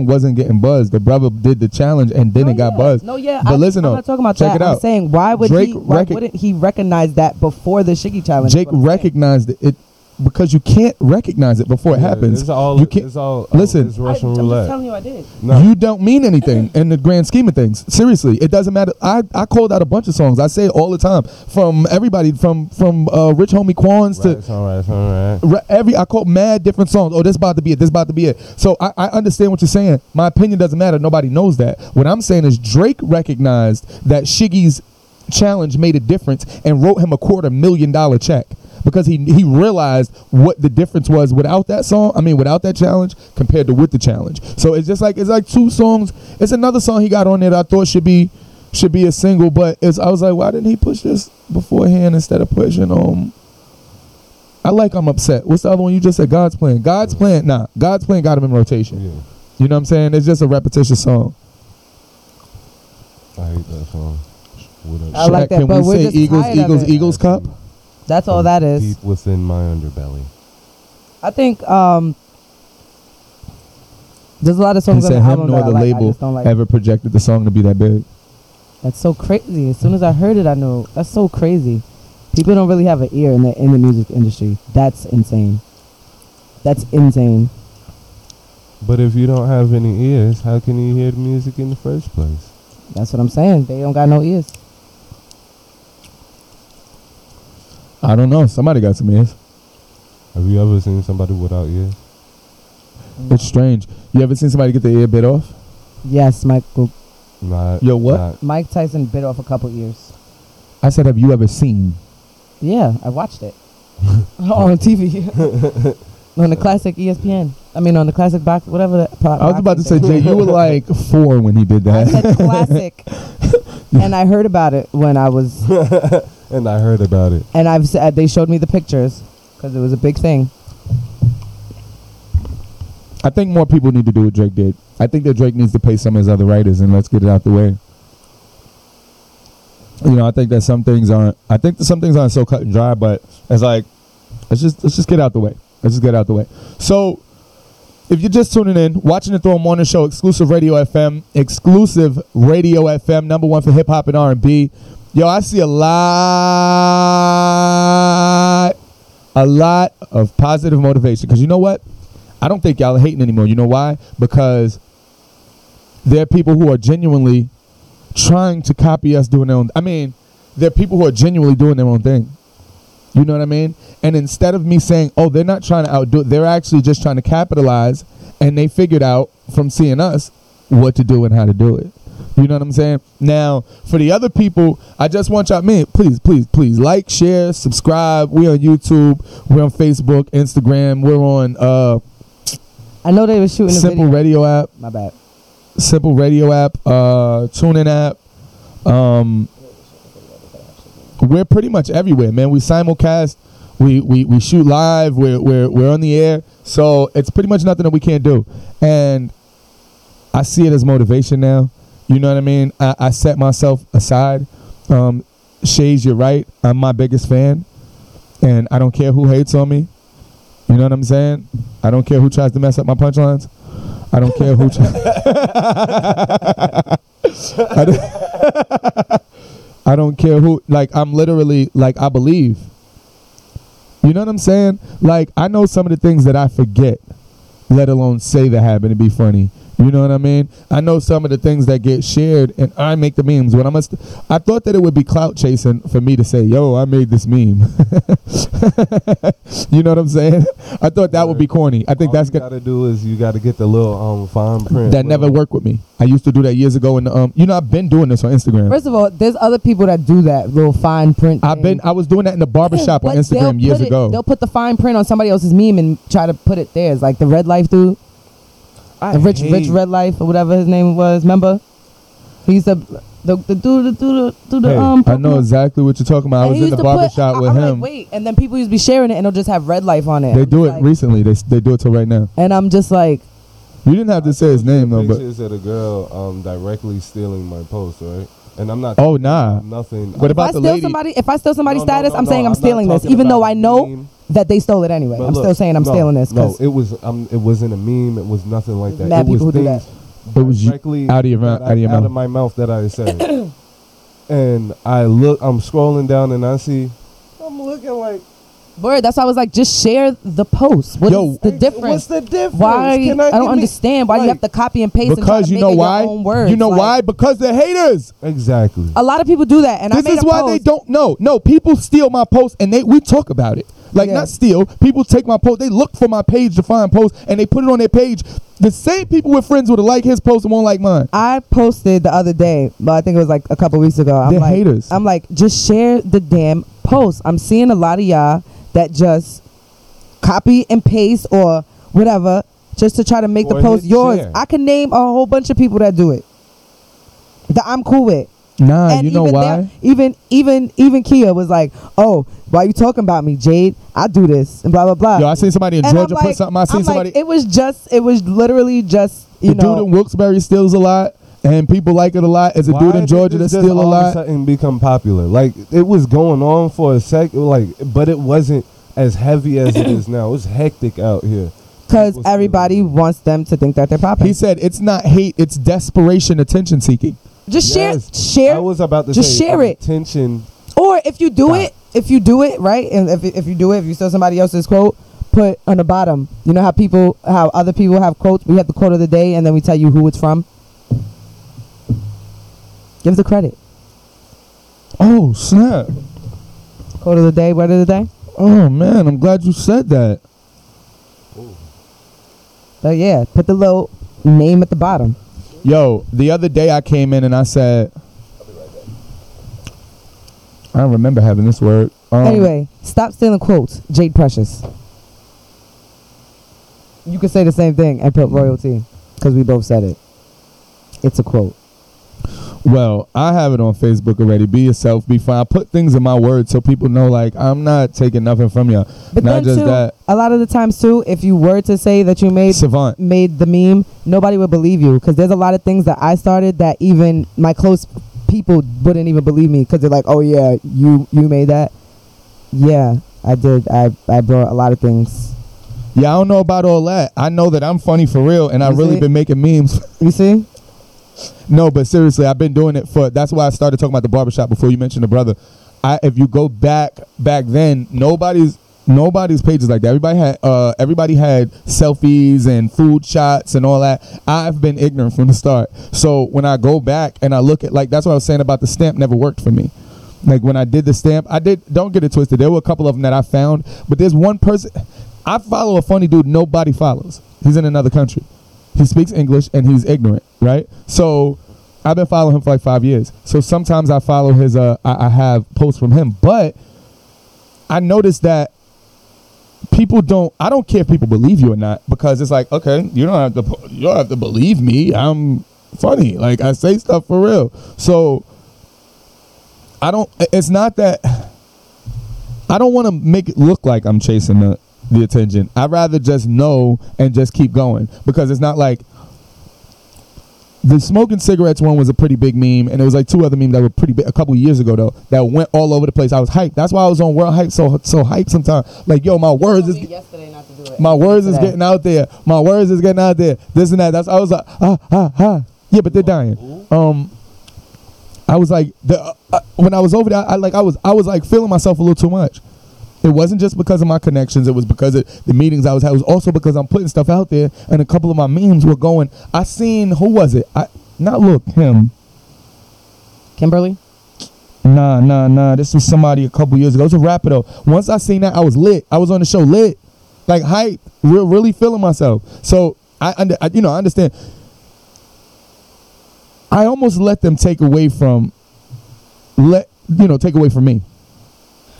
wasn't getting buzzed. The brother did the challenge and then it got buzzed. No, yeah. But listen, I'm not talking about check that. it out. I'm saying why wouldn't he recognize that before the Shiggy Challenge? Jake recognized it because you can't recognize it before it happens. It's all. You can't. It's all. Listen. It's Russian I'm just roulette. telling you, I did. No. You don't mean anything in the grand scheme of things. Seriously, it doesn't matter. I called out a bunch of songs. I say it all the time from everybody from Rich Homie Quans to It's all right. It's all right. I called mad different songs. Oh, this about to be it. This about to be it. So I understand what you're saying. My opinion doesn't matter. Nobody knows that. What I'm saying is Drake recognized that Shiggy's challenge made a difference and wrote him a $250,000 check. Because he realized what the difference was without that song. I mean, without that challenge compared to with the challenge. So it's just like two songs. It's another song he got on there that I thought should be a single. But I was like, why didn't he push this beforehand instead of pushing I like I'm Upset. What's the other one you just said? God's Plan. God's Plan. Nah, God's Plan got him in rotation. Yeah. You know what I'm saying? It's just a repetitious song. I hate that song. I like that, Can but we we're say just Eagles, tired of Eagles, it. Eagles Cup? That's all that is. Deep within my underbelly. I think there's a lot of He songs on said the him album nor that I the like. I label just don't like. ever projected the song to be that big. That's so crazy. As soon as I heard it, I knew. That's so crazy. People don't really have an ear in the music industry. That's insane. That's insane. But if you don't have any ears, how can you hear the music in the first place? That's what I'm saying. They don't got no ears. I don't know. Somebody got some ears. Have you ever seen somebody without ears? It's strange. You ever seen somebody get their ear bit off? Yes, Michael. Not. Yo, what? Not. Mike Tyson bit off a couple ears. I said, have you ever seen? Yeah, I watched it on TV on the classic ESPN. I mean, on the classic box, whatever. I was about to say, Jay, you were like 4 when he did I that. said classic, and I heard about it when I was. And I heard about it. And I've said they showed me the pictures because it was a big thing. I think more people need to do what Drake did. I think that Drake needs to pay some of his other writers and let's get it out the way. You know, I think that some things aren't so cut and dry, but it's like, let's just get out the way. Let's just get out the way. So, if you're just tuning in, watching the Throw Morning Show, Xclusive Radio FM, Xclusive Radio FM, #1 for hip hop and R&B. Yo, I see a lot of positive motivation. Because you know what? I don't think y'all are hating anymore. You know why? Because there are people who are genuinely trying to copy us doing their own. I mean, there are people who are genuinely doing their own thing. You know what I mean? And instead of me saying, oh, they're not trying to outdo it, they're actually just trying to capitalize, and they figured out from seeing us what to do and how to do it. You know what I'm saying? Now, for the other people, I just want y'all, man, please like, share, subscribe. We're on YouTube. We're on Facebook, Instagram. We're on I know they were shooting a Simple video. Radio app. My bad. Simple Radio app, TuneIn app. We're pretty much everywhere, man. We simulcast, we shoot live, we're on the air. So it's pretty much nothing that we can't do. And I see it as motivation now. You know what I mean? I set myself aside. Shays, you're right. I'm my biggest fan. And I don't care who hates on me. You know what I'm saying? I don't care who tries to mess up my punchlines. I don't care who I don't care who, like, I'm literally, like, I believe. You know what I'm saying? Like, I know some of the things that I forget, let alone say that happen to be funny. You know what I mean? I know some of the things that get shared, and I make the memes. When I thought that it would be clout chasing for me to say, yo, I made this meme. You know what I'm saying? I thought that would be corny. I think All that's you gotta do is you gotta get the little fine print. that never worked with me. I used to do that years ago in the you know, I've been doing this on Instagram. First of all, there's other people that do that little fine print thing. I was doing that in the barbershop on But Instagram years ago. They'll put the fine print on somebody else's meme and try to put it theirs, like the Red Life dude. The rich Red Life or whatever his name was, remember? He's the dude. I know exactly what you're talking about. I was in the barbershop with I'm him. like, wait, and then people used to be sharing it and they'll just have Red Life on it. They do it recently. They do it till right now. And I'm just like, you didn't have to say his name though, but pictures of the girl directly stealing my post, right? And I'm not. Oh nah. Nothing. What about the lady? If I steal somebody's status, I'm saying I'm not stealing this, talking even though about I a know meme. that they stole it anyway. But I'm look, still saying I'm stealing this. No, it wasn't a meme. It was nothing like that. Mad It was people who do that. things It was directly out of your mouth. out of my mouth that I said. And I'm scrolling down and I'm looking like, Word, that's why I was like, just share the post. What is the difference? What's the difference? Why? I don't understand why you have to copy and paste Because and you try to know make it why? your own words. You know Like, why? Because they're haters. Exactly. a lot of people do that, and I This made is a why post. they don't know. No, people steal my post and we talk about it. Like, Yeah. not steal. People take my post. They look for my page to find posts and they put it on their page. The same people with friends would like his post and won't like mine. I posted the other day, but I think it was like a couple weeks ago. They're like, haters. I'm like, just share the damn post. I'm seeing a lot of y'all that just copy and paste or whatever just to try to make Or the post hit yours. share. I can name a whole bunch of people that do it that I'm cool with. Nah, And you know even why? even Kia was like, "Oh, why you talking about me, Jade? I do this and blah blah blah." Yo, I seen somebody in And Georgia I'm put like- something. I seen I'm somebody. Like, it was literally just The you know. dude in Wilkes-Barre steals a lot, and people like it a lot. As a dude in Georgia that steal a all lot. of a sudden become popular. Like, it was going on for a sec, but it wasn't as heavy as it is now. It's hectic out here. Because People everybody stealing. wants them to think that they're popular. He said it's not hate, it's desperation, attention seeking. Just Yes. share. I was about to just say share it. attention. Or if you do it right, and if you steal somebody else's quote, put on the bottom. You know how other people have quotes. We have the quote of the day, and then we tell you who it's from. Give the credit. Oh snap! Quote of the day. Word of the day. Oh man, I'm glad you said that. But yeah, put the little name at the bottom. Yo, the other day I came in and I said, I don't remember having this word. Anyway, stop stealing quotes, Jade Precious. You could say the same thing and put royalty, because we both said it. It's a quote. Well, I have it on Facebook already. Be yourself, be fine. I put things in my words so people know, like, I'm not taking nothing from you. But Not then just too, that. a lot of the times too, if you were to say that you made Savant. the meme, nobody would believe you, because there's a lot of things that I started that even my close people wouldn't even believe me, because they're like, oh yeah, you made that. Yeah, I did. I brought a lot of things. Yeah, I don't know about all that. I know that I'm funny for real, and I've really see? been making memes. You see? No, but seriously, I've been doing it that's why I started talking about the barbershop before you mentioned the brother. If you go back then, nobody's pages like that. Everybody had selfies and food shots and all that. I've been ignorant from the start. So when I go back and I look at, like, that's what I was saying about the stamp never worked for me. Like, when I did the stamp, don't get it twisted. There were a couple of them that I found, but there's one person, I follow a funny dude nobody follows. He's in another country. He speaks English and he's ignorant, right? So I've been following him for like 5 years. So sometimes I follow his, I have posts from him, but I noticed that I don't care if people believe you or not, because it's like, okay, you don't have to believe me. I'm funny. Like, I say stuff for real. So it's not that, I don't want to make it look like I'm chasing the attention. I'd rather just know and just keep going, because it's not like the smoking cigarettes one was a pretty big meme, and there was like two other memes that were pretty big a couple years ago though that went all over the place. I was hyped. That's why I was on World Hype so hyped sometimes. Like, yo, my words is yesterday not to do do it. My words is Today. getting out there. My words is getting out there. This and that. I was like, yeah, but they're dying. I was like, when I was over there, I was like feeling myself a little too much. It wasn't just because of my connections. It was because of the meetings I was having. It was also because I'm putting stuff out there, and a couple of my memes were going. I seen, who was it? Him. Kimberly? Nah. This was somebody a couple years ago. It was a rapper though. Once I seen that, I was lit. I was on the show lit, like hype, really feeling myself. So I understand. I almost let them take away from me,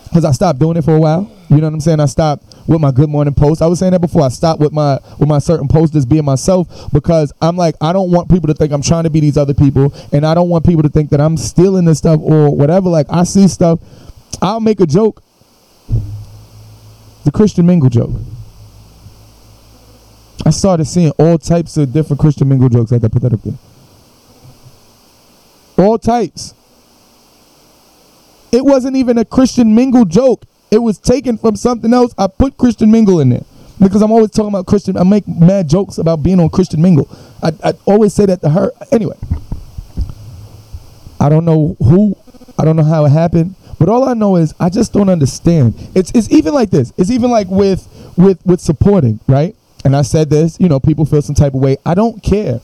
because I stopped doing it for a while. You know what I'm saying? I stopped with my Good Morning post. I was saying that before. I stopped with my certain posters being myself, because I'm like, I don't want people to think I'm trying to be these other people, and I don't want people to think that I'm stealing this stuff or whatever. Like, I see stuff, I'll make a joke. The Christian Mingle joke. I started seeing all types of different Christian Mingle jokes. I had to put that up there. All types. It wasn't even a Christian Mingle joke. It was taken from something else. I put Christian Mingle in there because I'm always talking about Christian. I make mad jokes about being on Christian Mingle. I always say that to her. Anyway, I don't know how it happened, but all I know is I just don't understand. It's even like this. It's even like with supporting, right? And I said this, people feel some type of way. I don't care.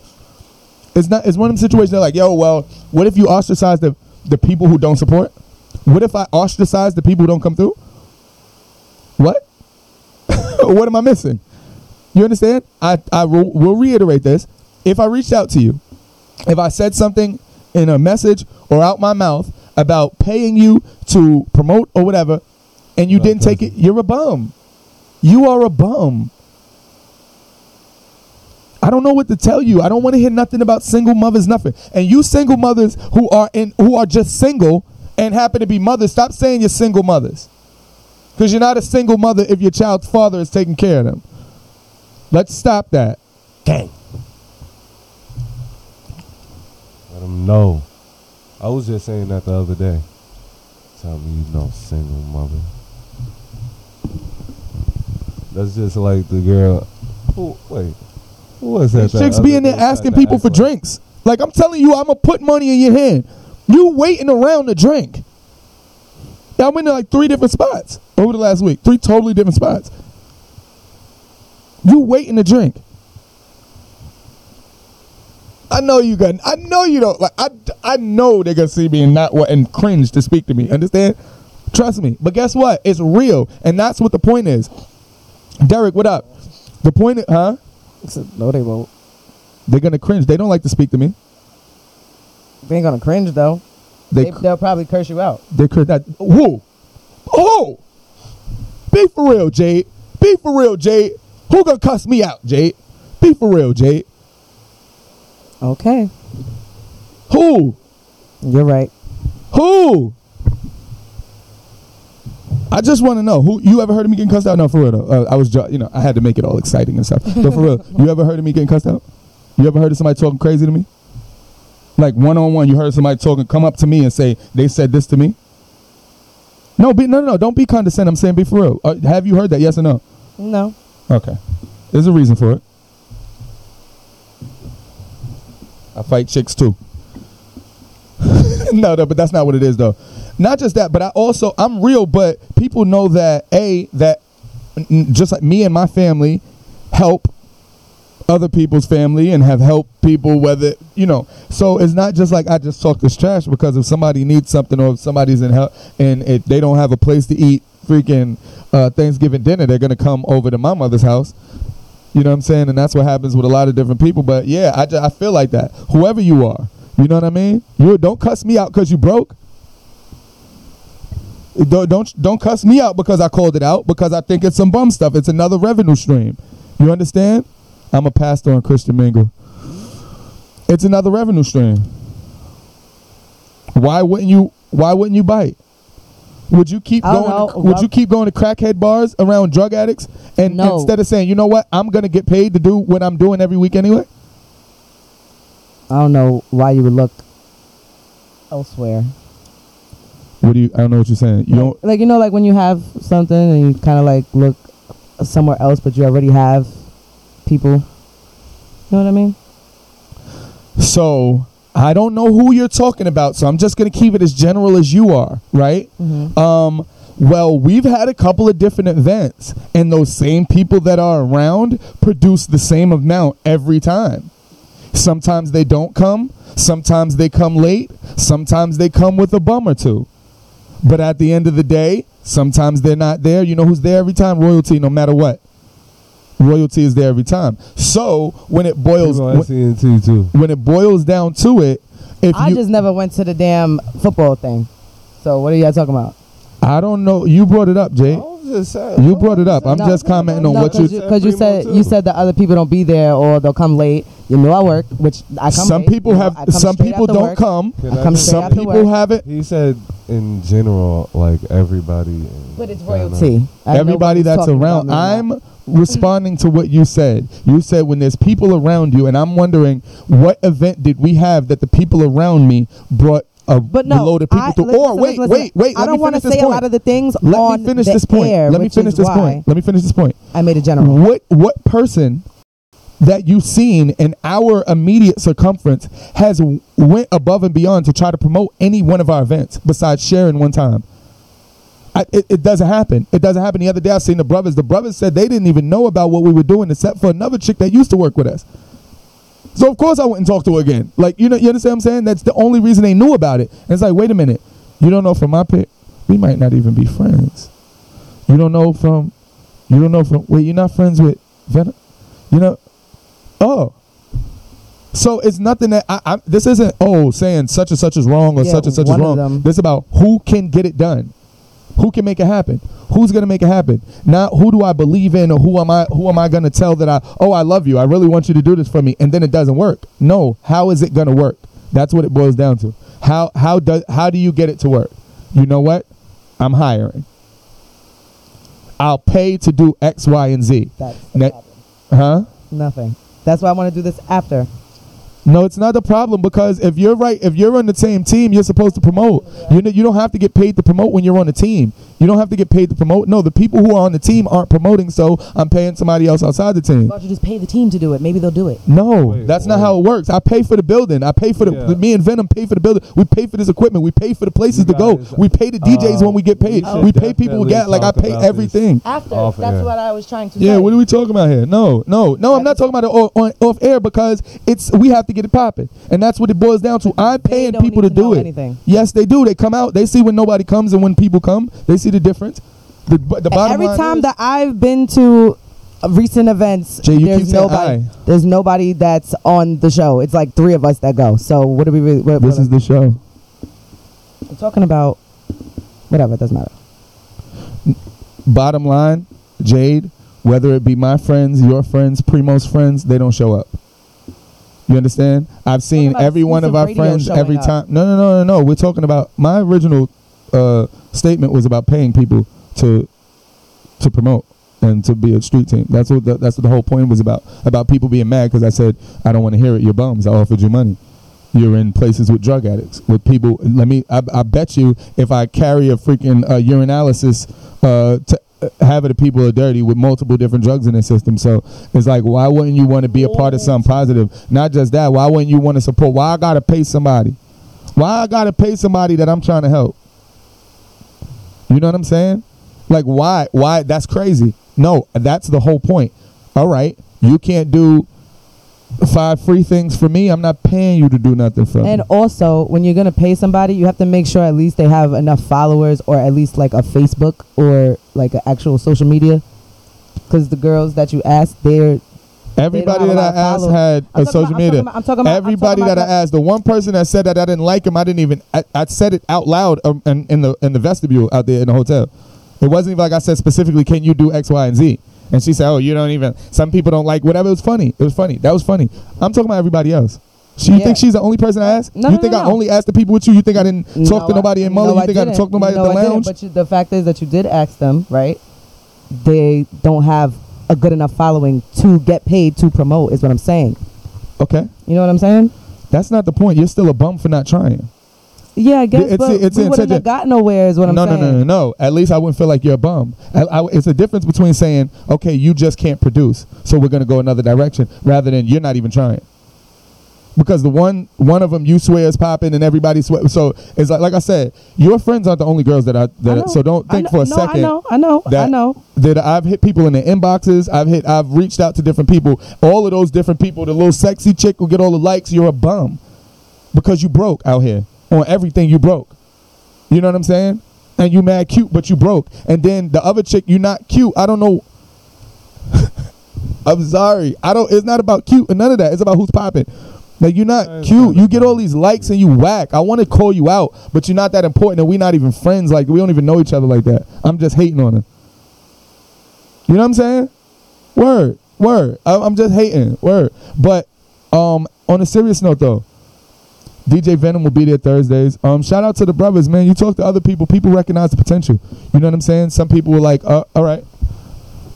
It's one of them situations that like, yo, well, what if you ostracize the people who don't support? What if I ostracize the people who don't come through? What? What am I missing? You understand? I will reiterate this. If I reached out to you, if I said something in a message or out my mouth about paying you to promote or whatever, and you didn't take it, you're a bum. You are a bum. I don't know what to tell you. I don't want to hear nothing about single mothers, nothing. And you single mothers who are just single and happen to be mothers, stop saying you're single mothers. Because you're not a single mother if your child's father is taking care of them. Let's stop that. Dang. Let them know. I was just saying that the other day. Tell me you know single mother. That's just like the girl. Who was that? Chicks be in there asking people for drinks. Like, I'm telling you, I'm going to put money in your hand. You waiting around to drink. Yeah, I went to like 3 different spots over the last week. 3 totally different spots. You waiting to drink. I know you don't. Like, I know they're going to see me and cringe to speak to me. Understand? Trust me. But guess what? It's real. And that's what the point is. Derek, what up? The point is, huh? No, they won't. They're going to cringe. They don't like to speak to me. They ain't gonna cringe though. They'll probably curse you out. They curse that. Who? Oh! Be for real, Jade. Be for real, Jade. Who gonna cuss me out, Jade? Be for real, Jade. Okay. Who? You're right. Who? I just want to know. Who? You ever heard of me getting cussed out? No, for real though. I had to make it all exciting and stuff. But for real, you ever heard of me getting cussed out? You ever heard of somebody talking crazy to me? Like one-on-one, you heard somebody talking, come up to me and say, they said this to me? No, don't be condescending. I'm saying be for real. Have you heard that, yes or no? No. Okay. There's a reason for it. I fight chicks too. No, but that's not what it is though. Not just that, but I'm real, but people know that, that just like me and my family help other people's family and have helped people, whether, so it's not just like I just talk this trash, because if somebody needs something or if somebody's in help and they don't have a place to eat freaking Thanksgiving dinner, they're going to come over to my mother's house. You know what I'm saying? And that's what happens with a lot of different people. But yeah, I feel like that. Whoever you are, you know what I mean? Don't cuss me out because you broke. Don't cuss me out because I called it out, because I think it's some bum stuff. It's another revenue stream. You understand? I'm a pastor on Christian Mingle. It's another revenue stream. Why wouldn't you bite? Would you keep going? Would you keep going to crackhead bars around drug addicts and instead of saying, you know what, I'm gonna get paid to do what I'm doing every week anyway? I don't know why you would look elsewhere. I don't know what you're saying. You don't like when you have something and you kind of like look somewhere else, but you already have people. You know what I mean? So I don't know who you're talking about, so I'm just going to keep it as general as you are, right? Well, we've had a couple of different events, and those same people that are around produce the same amount every time. Sometimes they don't come. Sometimes they come late. Sometimes they come with a bum or two. But at the end of the day, sometimes they're not there. You know who's there every time? Royalty, no matter what. Royalty is there every time. So when it boils when it boils down to it, I just never went to the damn football thing. So what are y'all talking about? I don't know. You brought it up, Jay. You brought it up. I'm just commenting on what you because you said that other people don't be there or they'll come late. You know I work, which I come. Some late, people have. Some people don't come. Some people have it. He said in general, like everybody. But it's royalty. Everybody that's around. I'm responding to what you said. You said when there's people around you, and I'm wondering what event did we have that the people around me brought but no, below the people to. Or wait. I don't want to say a lot of the things Let me finish this point. Let me finish this point. I made a general. What person that you've seen in our immediate circumference has went above and beyond to try to promote any one of our events besides sharing one time? It doesn't happen. It doesn't happen. The other day I seen the brothers. The brothers said they didn't even know about what we were doing except for another chick that used to work with us. So of course I went and talked to her again. Like, you understand what I'm saying? That's the only reason they knew about it. And it's like, wait a minute. You don't know from my pick, we might not even be friends. You don't know from, wait, you're not friends with Venom? Oh. So it's nothing that, this isn't, saying such and such is wrong or such and such is wrong. This is about who can get it done. Who can make it happen? Who's going to make it happen? Not who do I believe in or who am I going to tell that I love you. I really want you to do this for me. And then it doesn't work. No. How is it going to work? That's what it boils down to. How do you get it to work? You know what? I'm hiring. I'll pay to do X, Y, and Z. Nothing. That's why I want to do this after. No, it's not a problem because if you're on the same team, you're supposed to promote. You don't have to get paid to promote when you're on the team. You don't have to get paid to promote. No, the people who are on the team aren't promoting, so I'm paying somebody else outside the team. Why don't you just pay the team to do it? Maybe they'll do it. No, that's not how it works. I pay for the building. I pay for me and Venom pay for the building. We pay for this equipment. We pay for the places to go. We pay the DJs when we get paid. We pay people who get, like I pay everything. After, that's what I was trying to say. Yeah, what are we talking about here? No, I'm not talking about it off air because we have to get it popping. And that's what it boils down to. I'm paying people to do it. Anything. Yes, they do. They come out. They see when nobody comes and when people come. They see the difference. The bottom every line time is, that I've been to recent events, Jay, there's nobody that's on the show. It's like 3 of us that go. So what are we really? This is the show. I'm talking about whatever. It doesn't matter. Bottom line, Jade, whether it be my friends, your friends, Primo's friends, they don't show up. You understand? I've seen every one of our friends every time. No. We're talking about my original statement was about paying people to promote and to be a street team. That's what the whole point was about people being mad because I said I don't want to hear it. You're bums. I offered you money. You're in places with drug addicts, with people. I bet you if I carry a freaking urinalysis to half of the people are dirty with multiple different drugs in their system. So it's like, why wouldn't you want to be a part of something positive? Not just that. Why wouldn't you want to support? Why I gotta pay somebody? Why I gotta pay somebody that I'm trying to help? You know what I'm saying? Like, why? That's crazy. No, that's the whole point. All right, you can't do 5 free things for me. I'm not paying you to do nothing for me. And also, when you're gonna pay somebody, you have to make sure at least they have enough followers, or at least like a Facebook or like an actual social media. Because the girls that you asked, everybody that I asked had a social media. Everybody that I asked, the one person that said that I didn't like him, I said it out loud in the vestibule out there in the hotel. It wasn't even like I said specifically, can you do X, Y, and Z? And she said, you don't even, some people don't like whatever. It was funny. That was funny. I'm talking about everybody else. You think she's the only person I asked? No, you think I only asked the people with you? You think I didn't talk to nobody in Mullen? You think I didn't talk to nobody at the lounge? But the fact is that you did ask them, right? They don't have a good enough following to get paid to promote, is what I'm saying. Okay. You know what I'm saying? That's not the point. You're still a bum for not trying. Yeah, I guess, It's- but it's we wouldn't intention. have got nowhere is what I'm No, saying. no. At least I wouldn't feel like you're a bum. It's a difference between saying, okay, you just can't produce, so we're going to go another direction, rather than you're not even trying. Because the one of them you swear is popping and everybody swear. So it's like I said, your friends aren't the only girls that I know. so don't think for a second. I know. That I've hit people in the inboxes. I've reached out to different people. All of those different people, the little sexy chick who get all the likes, you're a bum. Because you broke out here on everything you broke. You know what I'm saying? And you mad cute, but you broke. And then the other chick, you not cute. I don't know. I'm sorry. It's not about cute and none of that. It's about who's popping. Like, you're not cute. You get all these likes and you whack. I want to call you out, but you're not that important and we're not even friends. Like, we don't even know each other like that. I'm just hating on her. You know what I'm saying? Word. I'm just hating. Word. But on a serious note, though, DJ Venom will be there Thursdays. Shout out to the brothers, man. You talk to other people. People recognize the potential. You know what I'm saying? Some people were like, all right.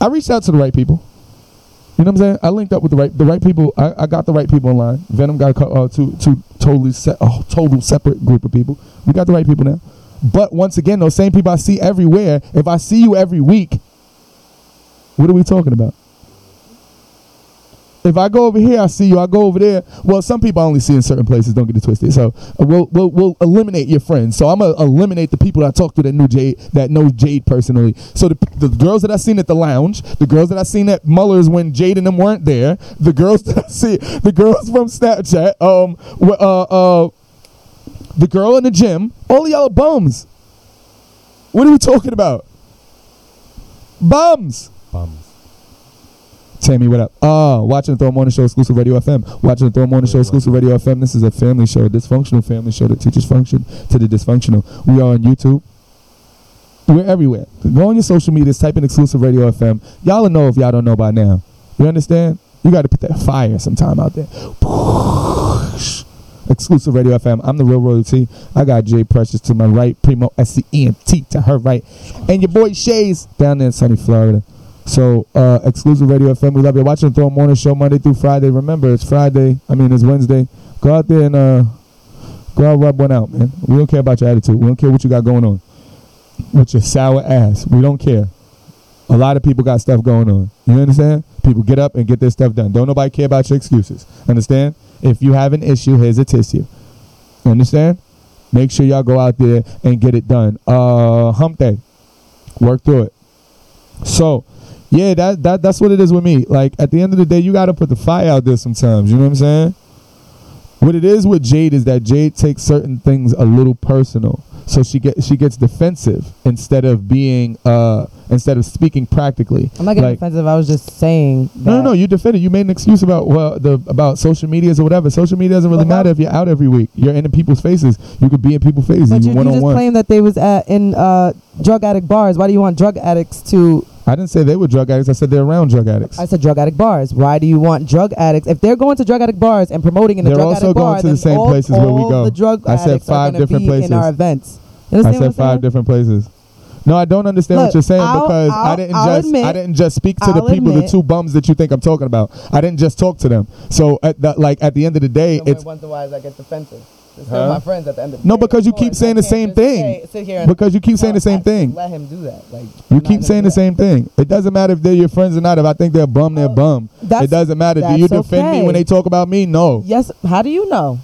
I reached out to the right people. You know what I'm saying? I linked up with the right people. I got the right people in line. Venom got two total separate group of people. We got the right people now. But once again, those same people I see everywhere, if I see you every week, what are we talking about? If I go over here, I see you. I go over there. Well, some people I only see in certain places. Don't get it twisted. So we'll eliminate your friends. So I'm gonna eliminate the people that I talk to that know Jade personally. So the girls that I seen at the lounge, the girls that I seen at Muller's when Jade and them weren't there, the girls that I see, the girls from Snapchat, the girl in the gym, all of y'all are bums. What are we talking about? Bums. Tammy, what up? Watching the Throw Morning Show, Exclusive Radio FM. Watching the Throw Morning Show, Exclusive Radio FM. This is a family show, a dysfunctional family show that teaches function to the dysfunctional. We are on YouTube. We're everywhere. Go on your social medias, type in Exclusive Radio FM. Y'all will know if y'all don't know by now. You understand? You got to put that fire sometime out there. Exclusive Radio FM. I'm the real royalty. I got Jay Precious to my right, Primo SCENT to her right, and your boy Shays down there in sunny Florida. So, Exclusive Radio FM, we love you. Watching the Throw Morning Show Monday through Friday. Remember, it's Wednesday. Go out there and go out, rub one out, man. We don't care about your attitude. We don't care what you got going on with your sour ass. We don't care. A lot of people got stuff going on. You understand? People get up and get their stuff done. Don't nobody care about your excuses. Understand? If you have an issue, here's a tissue. Understand? Make sure y'all go out there and get it done. Hump day. Work through it. So, yeah, that's what it is with me. Like, at the end of the day, you got to put the fire out there sometimes. You know what I'm saying? What it is with Jade is that Jade takes certain things a little personal. So she gets defensive instead of speaking practically. I'm not getting defensive. I was just saying that. No, you defended. You made an excuse about social medias or whatever. Social media doesn't really matter if you're out every week. You're in people's faces. You could be in people's faces. But you just one-on-one. claimed that they was in drug addict bars. Why do you want drug addicts to? I didn't say they were drug addicts. I said they're around drug addicts. I said drug addict bars. Why do you want drug addicts? If they're going to drug addict bars and promoting in the drug addict bar, they're also going to the same places where we go. The drug I said 5 different places in our events. I said 5 different places. No, I don't understand what you're saying because I didn't just speak to the people, the 2 bums that you think I'm talking about. I didn't just talk to them. So at the end of the day, it's wonder why I get defensive. My friends at the end of the no, day. because you keep saying the same thing. Because you keep saying the same thing. Let him do that. Like, you keep saying the same thing. It doesn't matter if they're your friends or not. If I think they're bum, they're bum. It doesn't matter. Do you defend me when they talk about me? No. Yes. How do you know?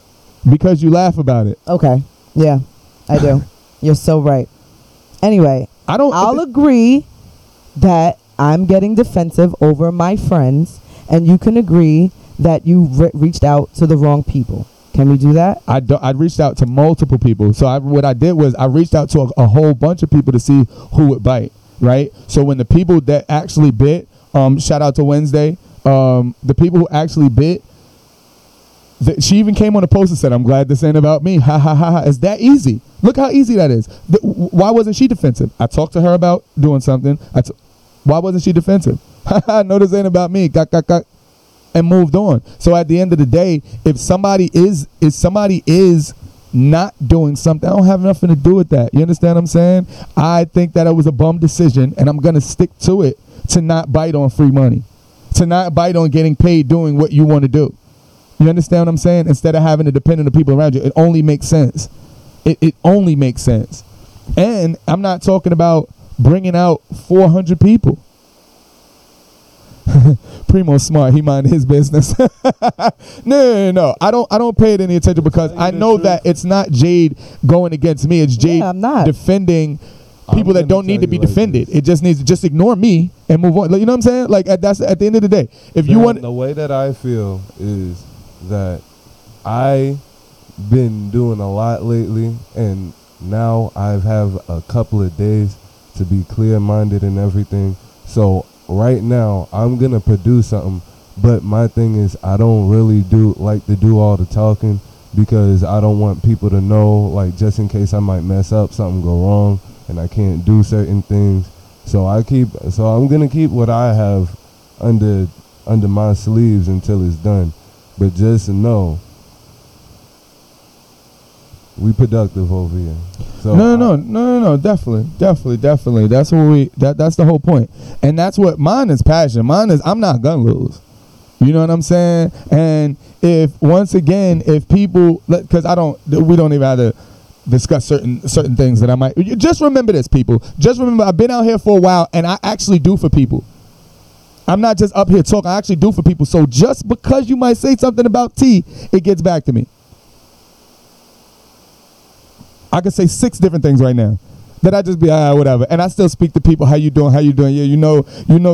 Because you laugh about it. Okay. Yeah, I do. You're so right. Anyway, I'll agree that I'm getting defensive over my friends, and you can agree that you reached out to the wrong people. Can we do that? I reached out to multiple people. So what I did was I reached out to a whole bunch of people to see who would bite, right? So when the people that actually bit, shout out to Wednesday, the people who actually bit, she even came on a post and said, "I'm glad this ain't about me." Ha ha ha ha. It's that easy. Look how easy that is. Why wasn't she defensive? I talked to her about doing something. Why wasn't she defensive? Ha ha. No, this ain't about me. Got. And moved on. So at the end of the day, if somebody is not doing something, I don't have nothing to do with that. You understand what I'm saying? I think that it was a bum decision, and I'm gonna stick to it, to not bite on free money, to not bite on getting paid doing what you want to do. You understand what I'm saying? Instead of having to depend on the people around you, it only makes sense. it only makes sense. And I'm not talking about bringing out 400 people. Primo's smart. He mind his business. No. I don't pay it any attention because I know that it's not Jade going against me. It's Jade I'm not defending people that don't need to be defended. This. It just needs to just ignore me and move on. Like, you know what I'm saying? Like that's at the end of the day. If you want the way that I feel is that I been doing a lot lately, and now I've have a couple of days to be clear-minded and everything. So right now I'm gonna produce something, but my thing is I don't really like to do all the talking because I don't want people to know, like, just in case I might mess up, something go wrong and I can't do certain things. So I'm gonna keep what I have under my sleeves until it's done. But just know, we productive over here. So no, definitely. That's what that's the whole point. And that's what mine is passion. Mine is I'm not gonna lose. You know what I'm saying? And if people, because we don't even have to discuss certain things that I might. Just remember this, people. Just remember, I've been out here for a while, and I actually do for people. I'm not just up here talking. I actually do for people. So just because you might say something about T, it gets back to me. I could say 6 different things right now that I just be whatever, and I still speak to people. How you doing? Yeah, you know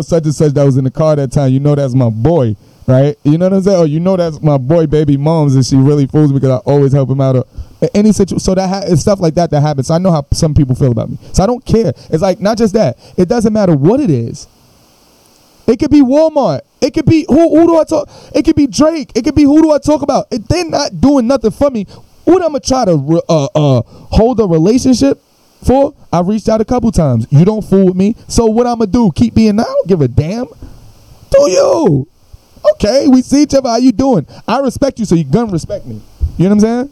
such and such that was in the car that time. You know that's my boy, right? You know what I'm saying? Or you know that's my boy, baby moms, and she really fools me because I always help him out. Any situation, so that it's stuff like that happens. So I know how some people feel about me, so I don't care. It's like not just that. It doesn't matter what it is. It could be Walmart. It could be who do I talk? It could be Drake. It could be who do I talk about? If they're not doing nothing for me, what I'm gonna try to hold a relationship for? I've reached out a couple times. You don't fool with me, so what I'm gonna do? Keep being? I don't give a damn. Do you? Okay, we see each other. How you doing? I respect you, so you gonna respect me. You know what I'm saying?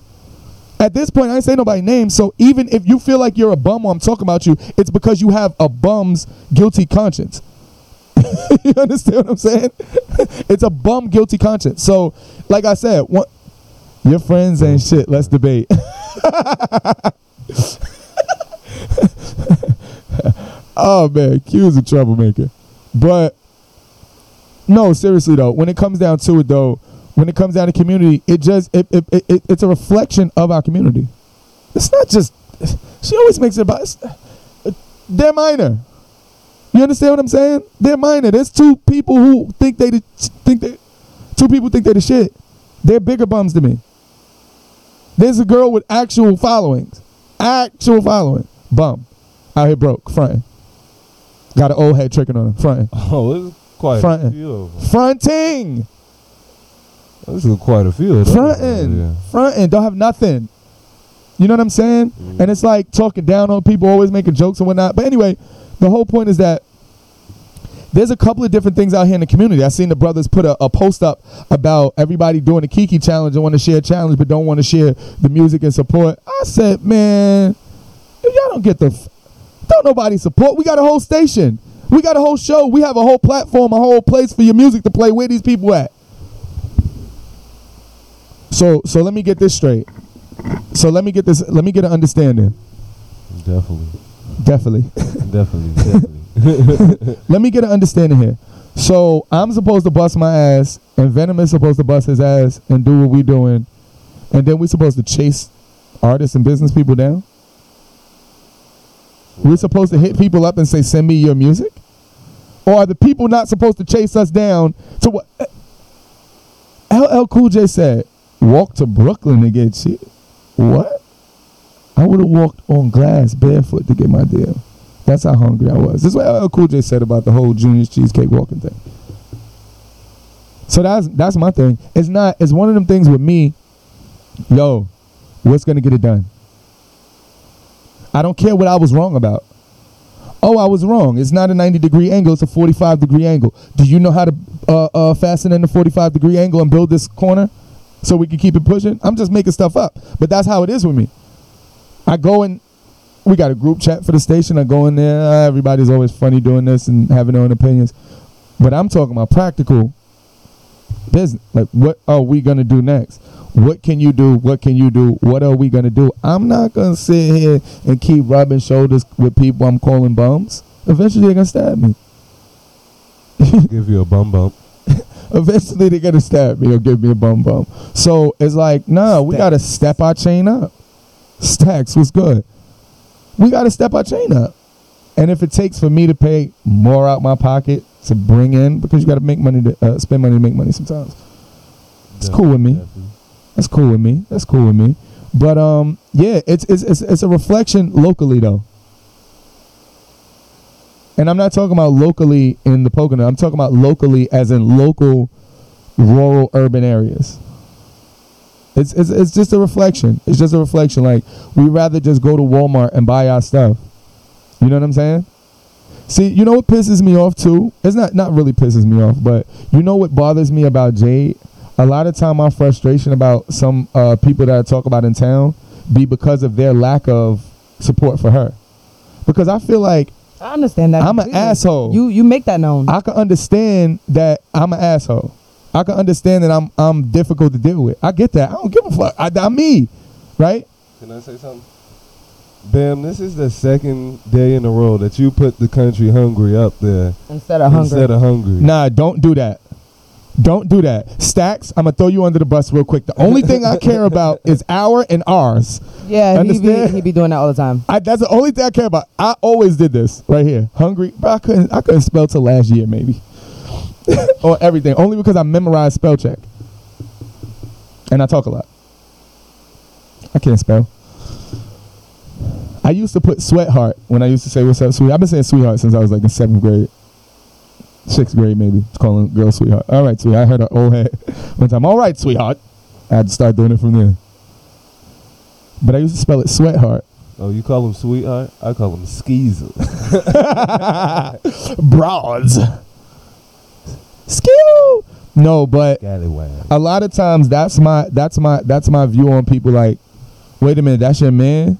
At this point, I ain't say nobody's name, so even if you feel like you're a bum while I'm talking about you, it's because you have a bum's guilty conscience. You understand what I'm saying? It's a bum guilty conscience. So, like I said, your friends ain't shit. Let's debate. Oh, man, Q's a troublemaker. But, no, seriously, though, when it comes down to it, though, when it comes down to community, it's a reflection of our community. It's not just, she always makes it about, they're minor. You understand what I'm saying? They're minor. There's 2 people who think they the shit. They're bigger bums than me. There's a girl with actual following. Bum. Out here broke, fronting. Got an old head tricking on her, fronting. Oh, it's quite fronting. a few of them. Fronting. This is quite a few of them. Fronting. Don't have nothing. You know what I'm saying? Mm. And it's like talking down on people, always making jokes and whatnot. But anyway, the whole point is that there's a couple of different things out here in the community. I seen the brothers put a post up about everybody doing the Kiki challenge and want to share a challenge but don't want to share the music and support. I said, man, if y'all don't get don't nobody support. We got a whole station. We got a whole show. We have a whole platform, a whole place for your music to play. Where these people at? So let me get this straight. Let me get an understanding. Definitely. Let me get an understanding here. So I'm supposed to bust my ass, and Venom is supposed to bust his ass and do what we doing, and then we supposed to chase artists and business people down? We're supposed to hit people up and say, send me your music? Or are the people not supposed to chase us down to what? LL Cool J said, walk to Brooklyn to get shit. What? I would have walked on glass barefoot to get my deal. That's how hungry I was. This is what LL Cool J said about the whole Junior's Cheesecake walking thing. So that's my thing. It's one of them things with me, yo, what's going to get it done? I don't care what I was wrong about. Oh, I was wrong. It's not a 90-degree angle. It's a 45-degree angle. Do you know how to fasten in the 45-degree angle and build this corner so we can keep it pushing? I'm just making stuff up. But that's how it is with me. I go in. We got a group chat for the station. I go in there. Everybody's always funny doing this and having their own opinions. But I'm talking about practical. business. Like, what are we gonna do next? What can you do? What can you do? What are we gonna do? I'm not gonna sit here and keep rubbing shoulders with people I'm calling bums. Eventually, they're gonna stab me. Give you a bum bump. Eventually, they're gonna stab me or give me a bum bum. So it's like, nah, we gotta step our chain up. Stacks was good. We gotta step our chain up. And if it takes for me to pay more out my pocket to bring in, because you got to make money to spend money to make money sometimes. It's cool with me. Definitely. That's cool with me. That's cool with me. But yeah, it's a reflection locally though. And I'm not talking about locally in the Pocono. I'm talking about locally as in local, rural, urban areas. It's just a reflection. It's just a reflection. Like, we rather just go to Walmart and buy our stuff. You know what I'm saying? See, you know what pisses me off too? It's not really pisses me off, but you know what bothers me about Jade? A lot of time my frustration about some people that I talk about in town be because of their lack of support for her. Because I feel like I understand that. I'm an asshole. You make that known. I can understand that I'm an asshole. I can understand that I'm difficult to deal with. I get that. I don't give a fuck. I'm me, right? Can I say something? Bam, this is the second day in a row that you put the country hungry up there Instead of hungry. Nah, don't do that. Don't do that. Stacks, I'm going to throw you under the bus real quick. The only thing I care about is our and ours. Yeah, Understand? he be doing that all the time. That's the only thing I care about. I always did this right here. Hungry. Bro, I couldn't spell till last year maybe. Or everything. Only because I memorized spell check. And I talk a lot. I can't spell. I used to put sweatheart when I used to say what's up, sweetheart. I've been saying sweetheart since I was like in 7th grade. 6th grade maybe. Calling girl sweetheart. All right, sweetheart. I heard her old head one time. All right, sweetheart. I had to start doing it from there. But I used to spell it sweatheart. Oh, you call them sweetheart? I call them skeezers. Broads. Skill. No, but Scallywag. a lot of times that's my view on people. Like, wait a minute, that's your man?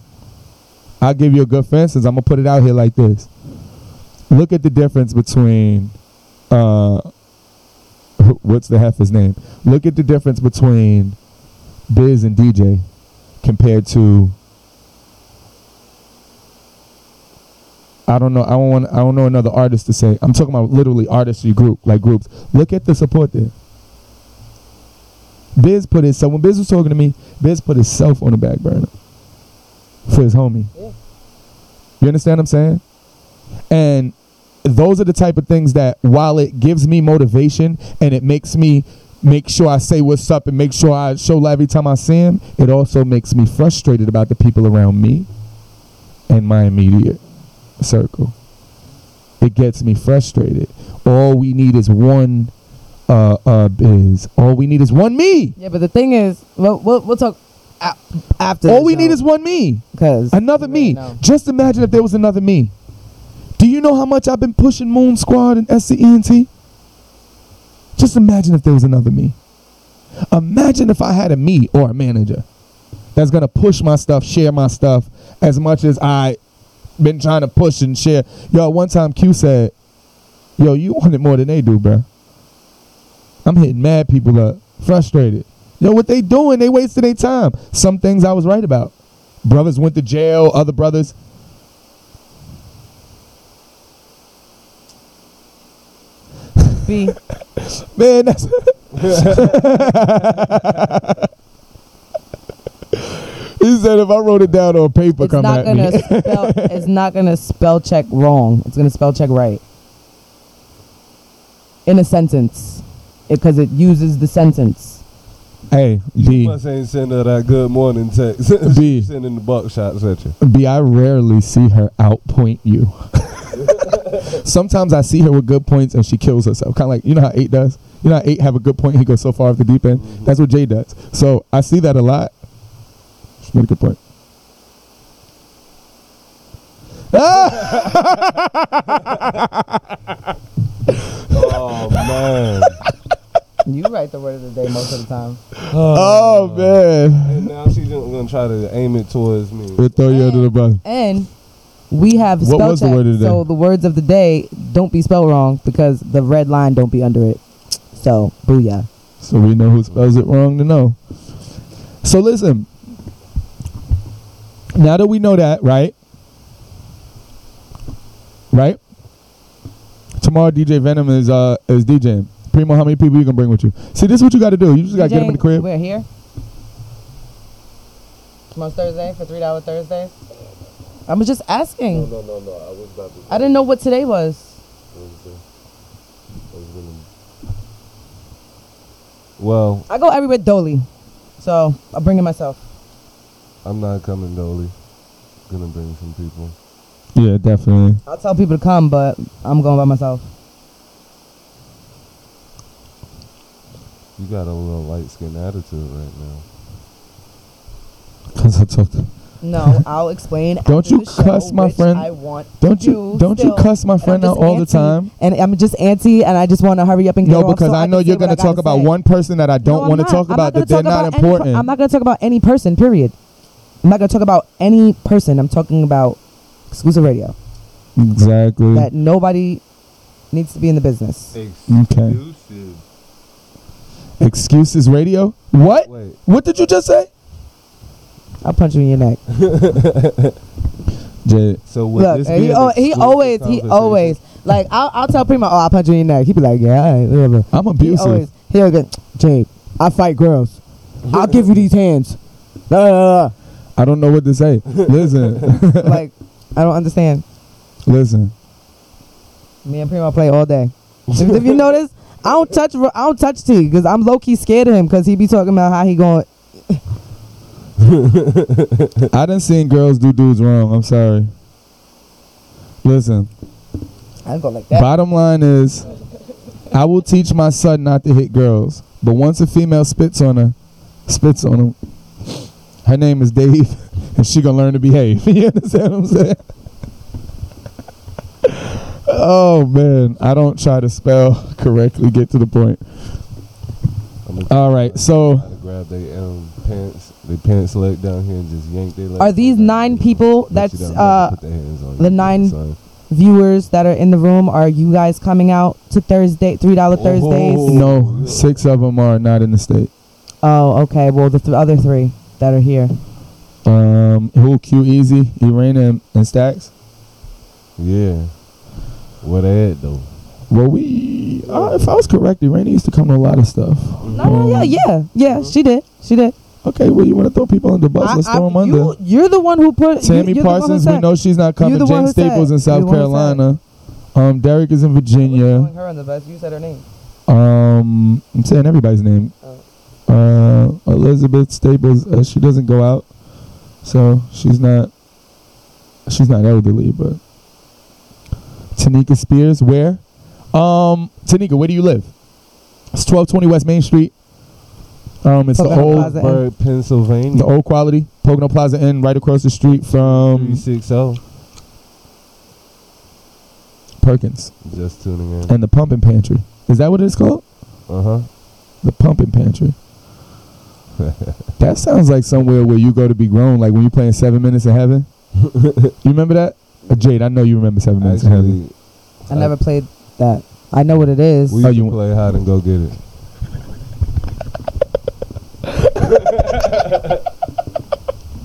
I'll give you a good fence. I'm gonna put it out here like this. Look at the difference between what's the heifer's name? Look at the difference between Biz and DJ compared to I don't know another artist to say. I'm talking about literally artistry groups. Look at the support there. Biz put his, so when Biz was talking to me, Biz put himself on the back burner for his homie. Yeah. You understand what I'm saying? And those are the type of things that, while it gives me motivation and it makes me make sure I say what's up and make sure I show love every time I see him, it also makes me frustrated about the people around me and my immediate circle. It gets me frustrated. All we need is one Biz. All we need is one me. Yeah, but the thing is, we'll talk after. All we need is one me. Because another me. Know. Just imagine if there was another me. Do you know how much I've been pushing Moon Squad and SCENT? Just imagine if there was another me. Imagine if I had a me or a manager that's going to push my stuff, share my stuff as much as I been trying to push and share. Yo, one time Q said, yo, you want it more than they do, bro. I'm hitting mad people up, frustrated. Yo, what they doing? They wasting their time. Some things I was right about. Brothers went to jail, other brothers. B. Man, that's he said if I wrote it down on paper, come at me. It's not gonna spell check wrong. It's gonna spell check right. In a sentence. Because it uses the sentence. Hey, You B. must ain't send her that good morning text. B. Sending the buckshots at you. B, I rarely see her outpoint you. Sometimes I see her with good points and she kills herself. Kind of like, you know how 8 does? You know how 8 have a good point, he goes so far off the deep end? Mm-hmm. That's what Jay does. So I see that a lot. She made a good point. Oh, man. You write the word of the day most of the time. Oh, man. And now she's going to try to aim it towards me. We'll throw you under the bus. And we have What spell was the check, word of the day? so the words of the day don't be spelled wrong because the red line don't be under it. So, booyah. So we know who spells it wrong to know. So listen. Now that we know that, right? Right? Tomorrow DJ Venom is DJing. Primo, how many people you gonna bring with you? See, this is what you gotta do. You just gotta get them in the crib. We're here. Tomorrow's Thursday for $3 Thursdays. I was just asking. No. I was about to. I didn't know what today was. Well, I go everywhere Dolly, so I'll bring it myself. I'm not coming, Dolly. Gonna bring some people. Yeah, definitely. I'll tell people to come, but I'm going by myself. You got a little light-skinned attitude right now. Cause I talked. No, I'll explain. Don't after you the show, cuss my which friend? I want Don't to you do still. cuss my friend And I'm out just all the antsy, time? And I'm just antsy, and I just want to hurry up and get No, off because so I I know can you're say what gonna I talk gotta about say. one person that I don't No, want to I'm talk not. about that they're not important. I'm not going to talk about any person, period. I'm not going to talk about any person. I'm talking about exclusive radio. Exactly. That nobody needs to be in the business. Okay. Excuses radio? What? Wait. What did you just say? I'll punch you in your neck. Jay. So would Look, this he be an always, exclusive like, I'll tell Primo, oh, I'll punch you in your neck. He be like, yeah, all right, whatever. I'm abusive. He'll go, Jay, I fight girls. I'll give you these hands. I I don't know what to say. Listen. like, I don't understand. Listen. Me and Primo play all day. If you notice, I don't touch T because I'm low key scared of him because he be talking about how he going. I done seen girls do dudes wrong. I'm sorry. Listen. I go like that. Bottom line is, I will teach my son not to hit girls. But once a female spits on him, her name is Dave, and she gonna learn to behave. You understand what I'm saying? Oh man, I don't try to spell correctly. Get to the point. All right, so grab their pants leg down here and just yank their leg. Are these 9 people? That's the 9 viewers that are in the room. Are you guys coming out to Thursday, $3 Thursdays? No, 6 of them are not in the state. Oh, okay. Well, the other 3 that are here. Who? Q Easy, Irena, and Stacks. Yeah. What they at though? Well, if I was correct, Irena used to come to a lot of stuff. Yeah. She did. Okay, well, you want to throw people under the bus? Let's throw them under. You're the one who put Tammy Parsons, we know she's not coming. Jen Staples in South Carolina. Derek is in Virginia. Her on the bus. You said her name. I'm saying everybody's name. Elizabeth Staples, she doesn't go out, so she's not elderly, but Tanika Spears, where? Tanika, where do you live? It's 1220 West Main Street. It's the old Pennsylvania. The old quality Pocono Plaza Inn, right across the street from 360 Perkins. Just tuning in. And the Pumping Pantry. Is that what it's called? The Pumping Pantry. That sounds like somewhere where you go to be grown, like when you're playing 7 Minutes in Heaven. You remember that? Jade, I know you remember 7 Minutes in Heaven. I never played that. I know what it is. We used to play hide and go get it.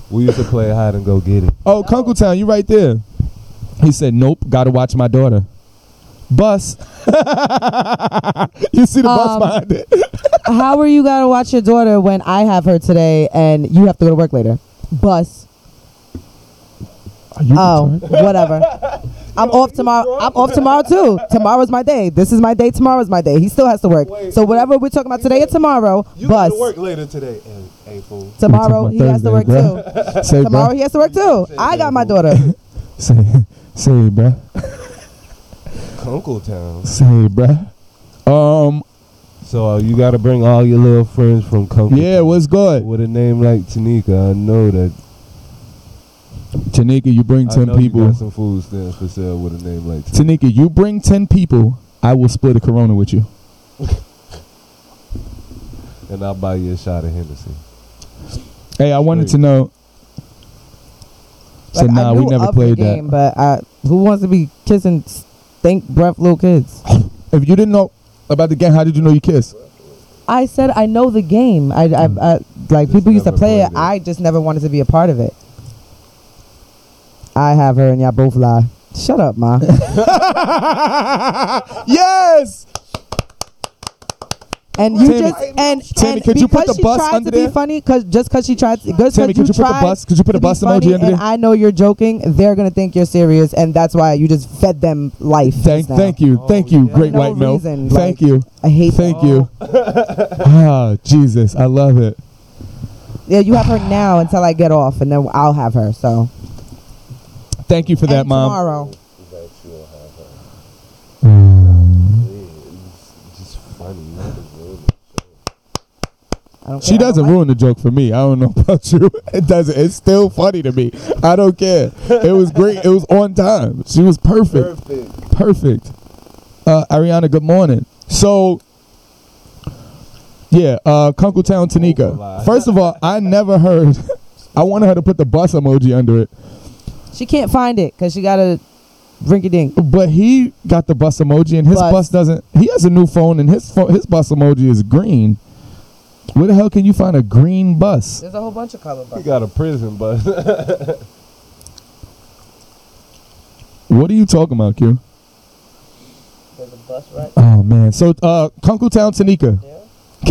We used to play hide and go get it. Oh, Kunkletown, you right there. He said, nope, gotta watch my daughter. Bus. You see the bus behind it. How are you gonna watch your daughter when I have her today and you have to go to work later? Bus. Whatever. I'm off tomorrow too. Tomorrow's my day. This is my day. Tomorrow's my day. He still has to work. So whatever we're talking about today or tomorrow, you bus. You to work later today. Hey, fool. Tomorrow he has to work too. Tomorrow he has to work too. I got my daughter. Say, bruh. Kunkletown. Say, bruh. So you got to bring all your little friends from Kunkletown. Yeah, what's good? With a name like Tanika, I know that. Tanika, you bring 10 people. You got some food stands for sale with a name like Tanika. Tanika, you bring 10 people, I will split a Corona with you. And I'll buy you a shot of Hennessy. Hey, I wanted to know. So Like, we never played that. But who wants to be kissing stink breath little kids? If you didn't know about the game, how did you know you kissed? I said I know the game. I like people used to never play it. played it. I just never wanted to be a part of it. I have her and y'all both lie. Shut up, ma. Yes. And you Tammy, just and Tammy, and could you put because the she bus tried under to there? be funny, because she tried to. Tammy, could you put the bus? Could you put a bus emoji under and there? I know you're joking. They're gonna think you're serious, and that's why you just fed them life. Thank just now. you, thank you, yeah. great No white milk. reason, Thank like, you, I hate thank that. you. Ah, Jesus, I love it. Yeah, you have her now until I get off, and then I'll have her. So Thank you for that, and Mom. tomorrow. That you'll have her. It's just funny. You know, the world. I don't She care. I doesn't don't like ruin the joke for me. I don't know about you. It doesn't. It's still funny to me. I don't care. It was great. It was on time. She was perfect. Perfect. Ariana, good morning. So, yeah, Kunkel Town Tanika. First of all, I never heard. I wanted her to put the bus emoji under it, She can't find it because she got a rinky dink. but he got the bus emoji, and his bus doesn't. He has a new phone, and his bus emoji is green. Where the hell can you find a green bus? There's a whole bunch of color He buses. got a prison bus. What are you talking about, Q? There's a bus right. Oh man. So Kunkel Town Tanika. Yeah.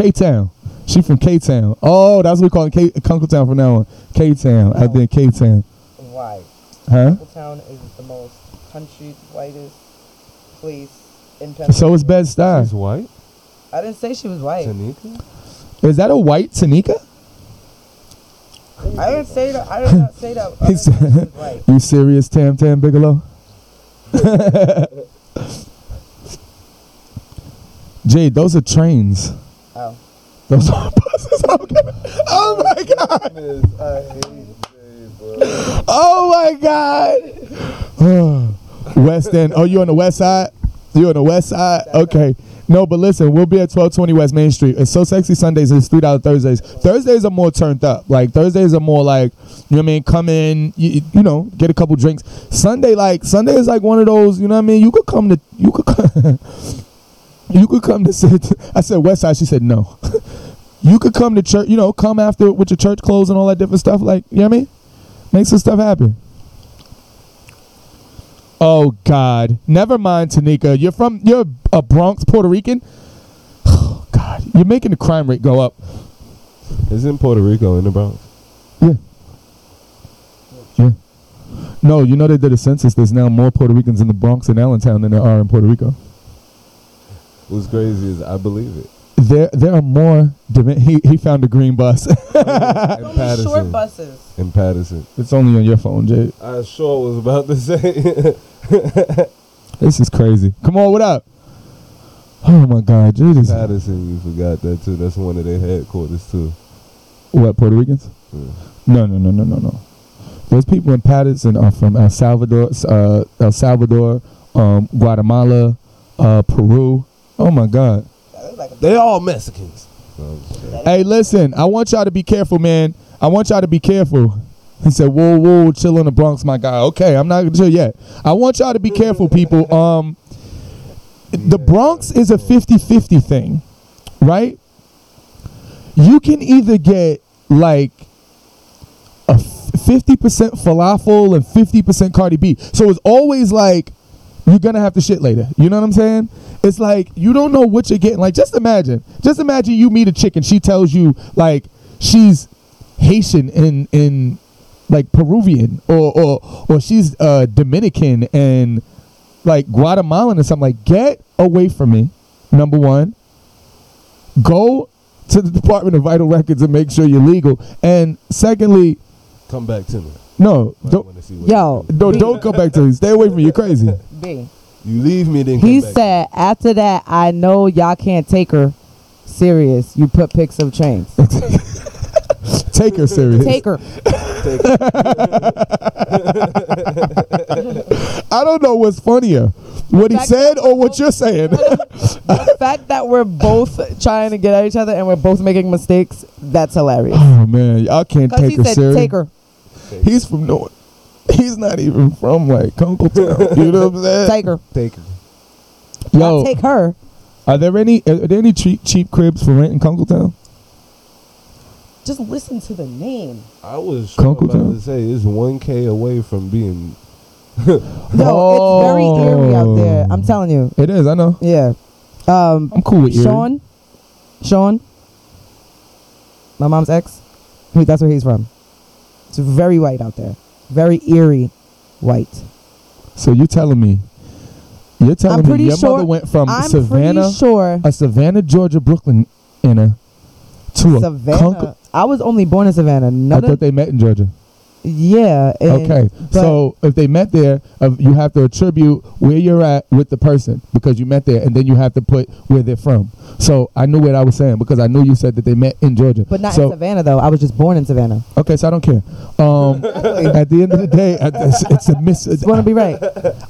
K-Town. She from K-Town. Oh, that's what we call it, Kunkel Town from now on. K-Town. I think K-Town. Why? Huh? Town is the most country whitest place in So is Bed-Stuy. She's white. I didn't say she was white. Tanika. Is that a white Tanika? I didn't say that. I did not say that. I didn't He's- say she was white. You serious, Tam Tam Bigelow? Jade, those are trains. Oh. Those are buses. Oh my god. I hate Jay, bro. Oh my god. West End. Oh, you on the west side? You on the west side? Okay. No, but listen, we'll be at 1220 West Main Street. It's So Sexy Sundays. It's $3 Thursdays. Thursdays are more turned up. Like, Thursdays are more like, you know what I mean? Come in, you know, get a couple drinks. Sunday is like one of those, you know what I mean? You could come to sit. I said West Side. She said no. You could come to church, you know, come after with your church clothes and all that different stuff. Like, you know what I mean? Make some stuff happen. Oh God! Never mind, Tanika. You're a Bronx Puerto Rican. Oh God! You're making the crime rate go up. Isn't Puerto Rico in the Bronx? Yeah. Yeah. No, you know they did a census. There's now more Puerto Ricans in the Bronx and Allentown than there are in Puerto Rico. What's crazy is I believe it. There are more. He found a green bus. In Patterson. buses. In Patterson. It's only on your phone, Jay. I sure was about to say. This is crazy. Come on, what up? Oh my God, Jesus. Patterson, you forgot that too. That's one of their headquarters too. What, Puerto Ricans? Yeah. No. Those people in Patterson are from El Salvador, Guatemala, Peru. Oh my God. They all Mexicans. Hey, listen, I want y'all to be careful, man. I want y'all to be careful. He said, whoa, chill in the Bronx, my guy. Okay, I'm not gonna chill yet. I want y'all to be careful, people. The Bronx is a 50-50 thing, right? You can either get like a 50% falafel and 50% Cardi B. So it's always like you're gonna have to shit later. You know what I'm saying? It's like you don't know what you're getting. Like just imagine you meet a chick and she tells you like she's Haitian in like Peruvian or she's Dominican and like Guatemalan or something. Like, get away from me. Number one, go to the Department of Vital Records and make sure you're legal. And secondly, Come back to me. no, I don't, wanna see what Yo. you do. don't come back to me. Stay away from me. You're crazy. B. You leave me, then He come back. said after that, I know y'all can't take her serious. You put pics of trains. Take her serious. Take her. I don't know what's funnier, what he said or what you're saying. The fact that we're both trying to get at each other and we're both making mistakes, that's hilarious. Oh man, y'all can't Because take he her said serious. take her. He's from North. He's not even from like Kunkel Town. You know what I'm saying? Take her. Take her. Yo, Not take her. Are there any cheap cribs for rent in Kunkletown? Just listen to the name. I was about to say it's 1K away from being. No, it's very eerie out there. I'm telling you. It is. I know. Yeah. I'm cool with Sean, my mom's ex. That's where he's from. It's very white out there. Very eerie white. So you're telling me your sure, mother went from I'm Savannah, pretty sure, a Savannah, Georgia, Brooklyn, to Savannah. I was only born in Savannah. I thought they met in Georgia. Yeah. Okay. So if they met there, you have to attribute where you're at with the person because you met there, and then you have to put where they're from. So I knew what I was saying because I knew you said that they met in Georgia. But not in Savannah, though. I was just born in Savannah. Okay, so I don't care. At the end of the day, it's a miss. You want to be right.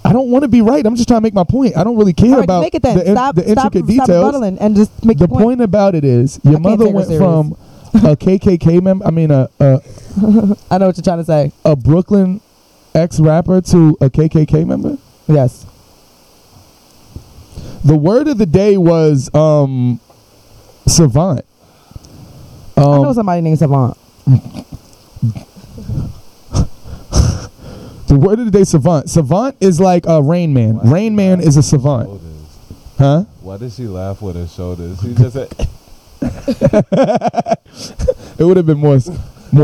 I don't want to be right. I'm just trying to make my point. I don't really care about make it then. the intricate details. Stop muddling and just make the point about it is your mother went from a KKK member. I mean, I know what you're trying to say. A Brooklyn ex-rapper to a KKK member? Yes. The word of the day was savant. I know somebody named Savant. The word of the day, savant. Savant is like a Rain Man. Rain Man is a savant. Huh? Why did she laugh with her shoulders? She just said... It would have been more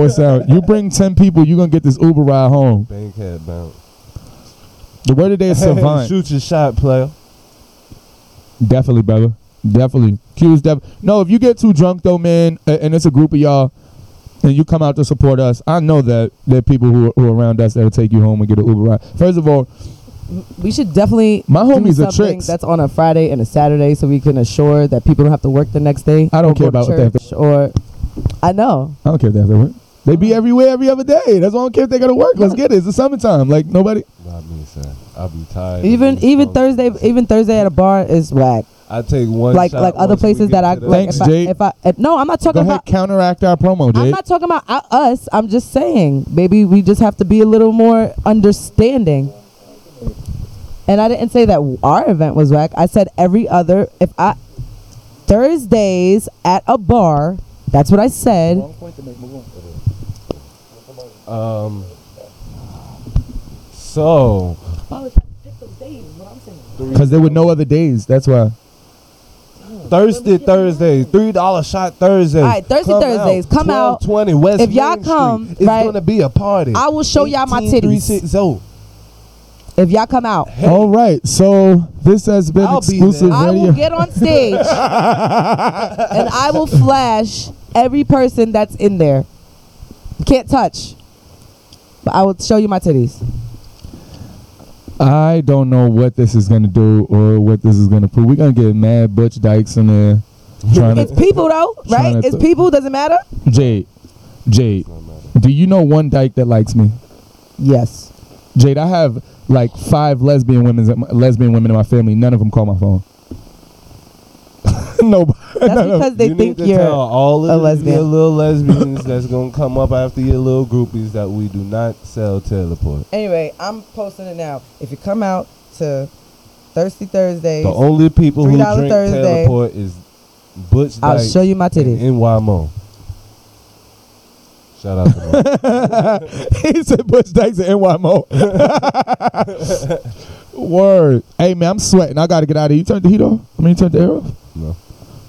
sound. You bring 10 people, you're going to get this Uber ride home. Bankhead bounce. The word of the day is savant. Shoot your shot, player. Definitely, brother. Definitely. No, if you get too drunk, though, man, and it's a group of y'all, and you come out to support us, I know that there are people who are around us that will take you home and get an Uber ride. First of all, we should definitely my homies do are tricks. That's on a Friday and a Saturday, so we can assure that people don't have to work the next day. I don't care about that. Or I know. I don't care if they have to work. They be everywhere every other day. That's why I don't care if they got to work. Let's get it. It's the summertime. Like nobody. Not me, sir. I'll be tired. Even Thursday at a bar is whack. I take one like shot other places that I thanks, Jade. No, I'm not talking about counteract our promo, Jade. I'm not talking about us. I'm just saying maybe we just have to be a little more understanding. And I didn't say that our event was whack. I said every other Thursdays at a bar. That's what I said. So because there were no other days. That's why. Thursday, $3 shot Thursday. All right, Thursdays. Come out. 1220 West if y'all Main come, Street. It's gonna be a party. I will show y'all my titties. 18360. If y'all come out. Hey. All right, so this has been Xclusive Radio. I will get on stage and I will flash every person that's in there. Can't touch, but I will show you my titties. I don't know what this is gonna do or what this is gonna prove. We're gonna get mad Butch Dykes in there. It's people though, right? It's people. Doesn't matter. Jade, do you know one dyke that likes me? Yes. Jade, I have like 5 lesbian women in my family. None of them call my phone. Nobody. That's because they think you're all a of lesbian. your little lesbians that's gonna come up after your little groupies that we do not sell teleport. Anyway, I'm posting it now. If you come out to Thirsty Thursdays, the only people who drink Thursday, teleport is Butch Dykes. I'll show you my titties. And NY Shout out to Mo. He said Butch Dykes and NY Mo. Word. Hey man, I'm sweating. I gotta get out of here. You turned the heat off? You turned the air off? No.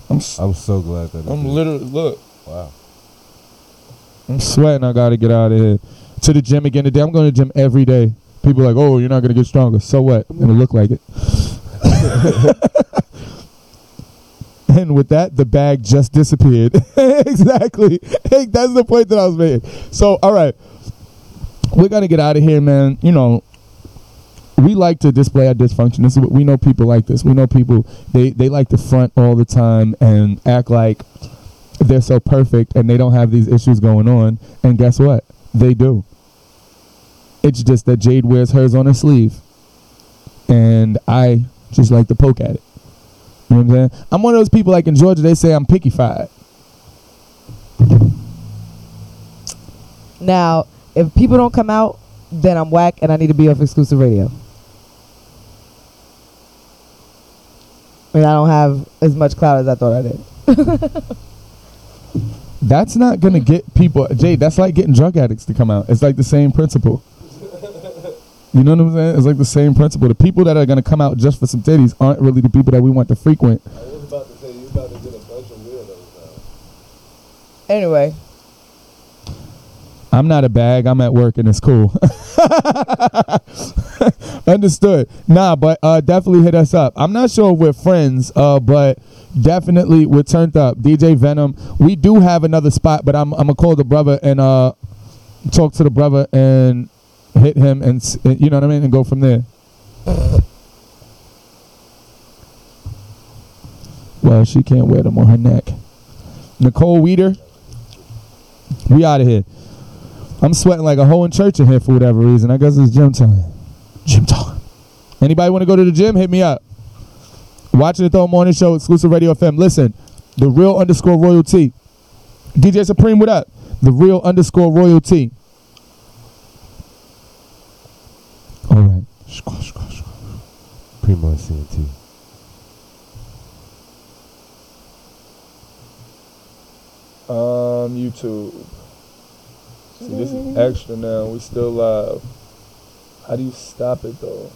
I'm so glad that I'm literally look. Wow. I'm sweating. I gotta get out of here. To the gym again today. I'm going to the gym every day. People are like, oh, you're not gonna get stronger. So what? I'm gonna look like it. And with that, the bag just disappeared. Exactly. Hey, that's the point that I was making. So, all right. We're going to get out of here, man. You know, we like to display our dysfunction. This is what we know people like this. We know people, they like to front all the time and act like they're so perfect and they don't have these issues going on. And guess what? They do. It's just that Jade wears hers on her sleeve. And I just like to poke at it. You know what I'm saying? I'm one of those people like in Georgia, they say I'm picky-fied. Now, if people don't come out, then I'm whack and I need to be off Xclusive Radio. And I don't have as much clout as I thought I did. That's not gonna get people, Jay. That's like getting drug addicts to come out. It's like the same principle. You know what I'm saying? It's like the same principle. The people that are gonna come out just for some titties aren't really the people that we want to frequent. I was about to say you about to get a bunch of weirdos now. Anyway. I'm not a bag. I'm at work and it's cool. Understood. Nah, but definitely hit us up. I'm not sure if we're friends, but definitely we're turned up. DJ Venom. We do have another spot, but I'm gonna call the brother and talk to the brother and hit him and you know what I mean, and go from there. Well, she can't wear them on her neck. Nicole Weeder. We out of here. I'm sweating like a hoe in church in here for whatever reason. I guess it's gym time. Gym time. Anybody want to go to the gym? Hit me up. Watching the Throw Morning Show, Exclusive Radio FM. Listen, the real _ royalty. DJ Supreme, what up? The real _ royalty. All right. Primo CNT. YouTube. See, this is extra now. We still live. How do you stop it though?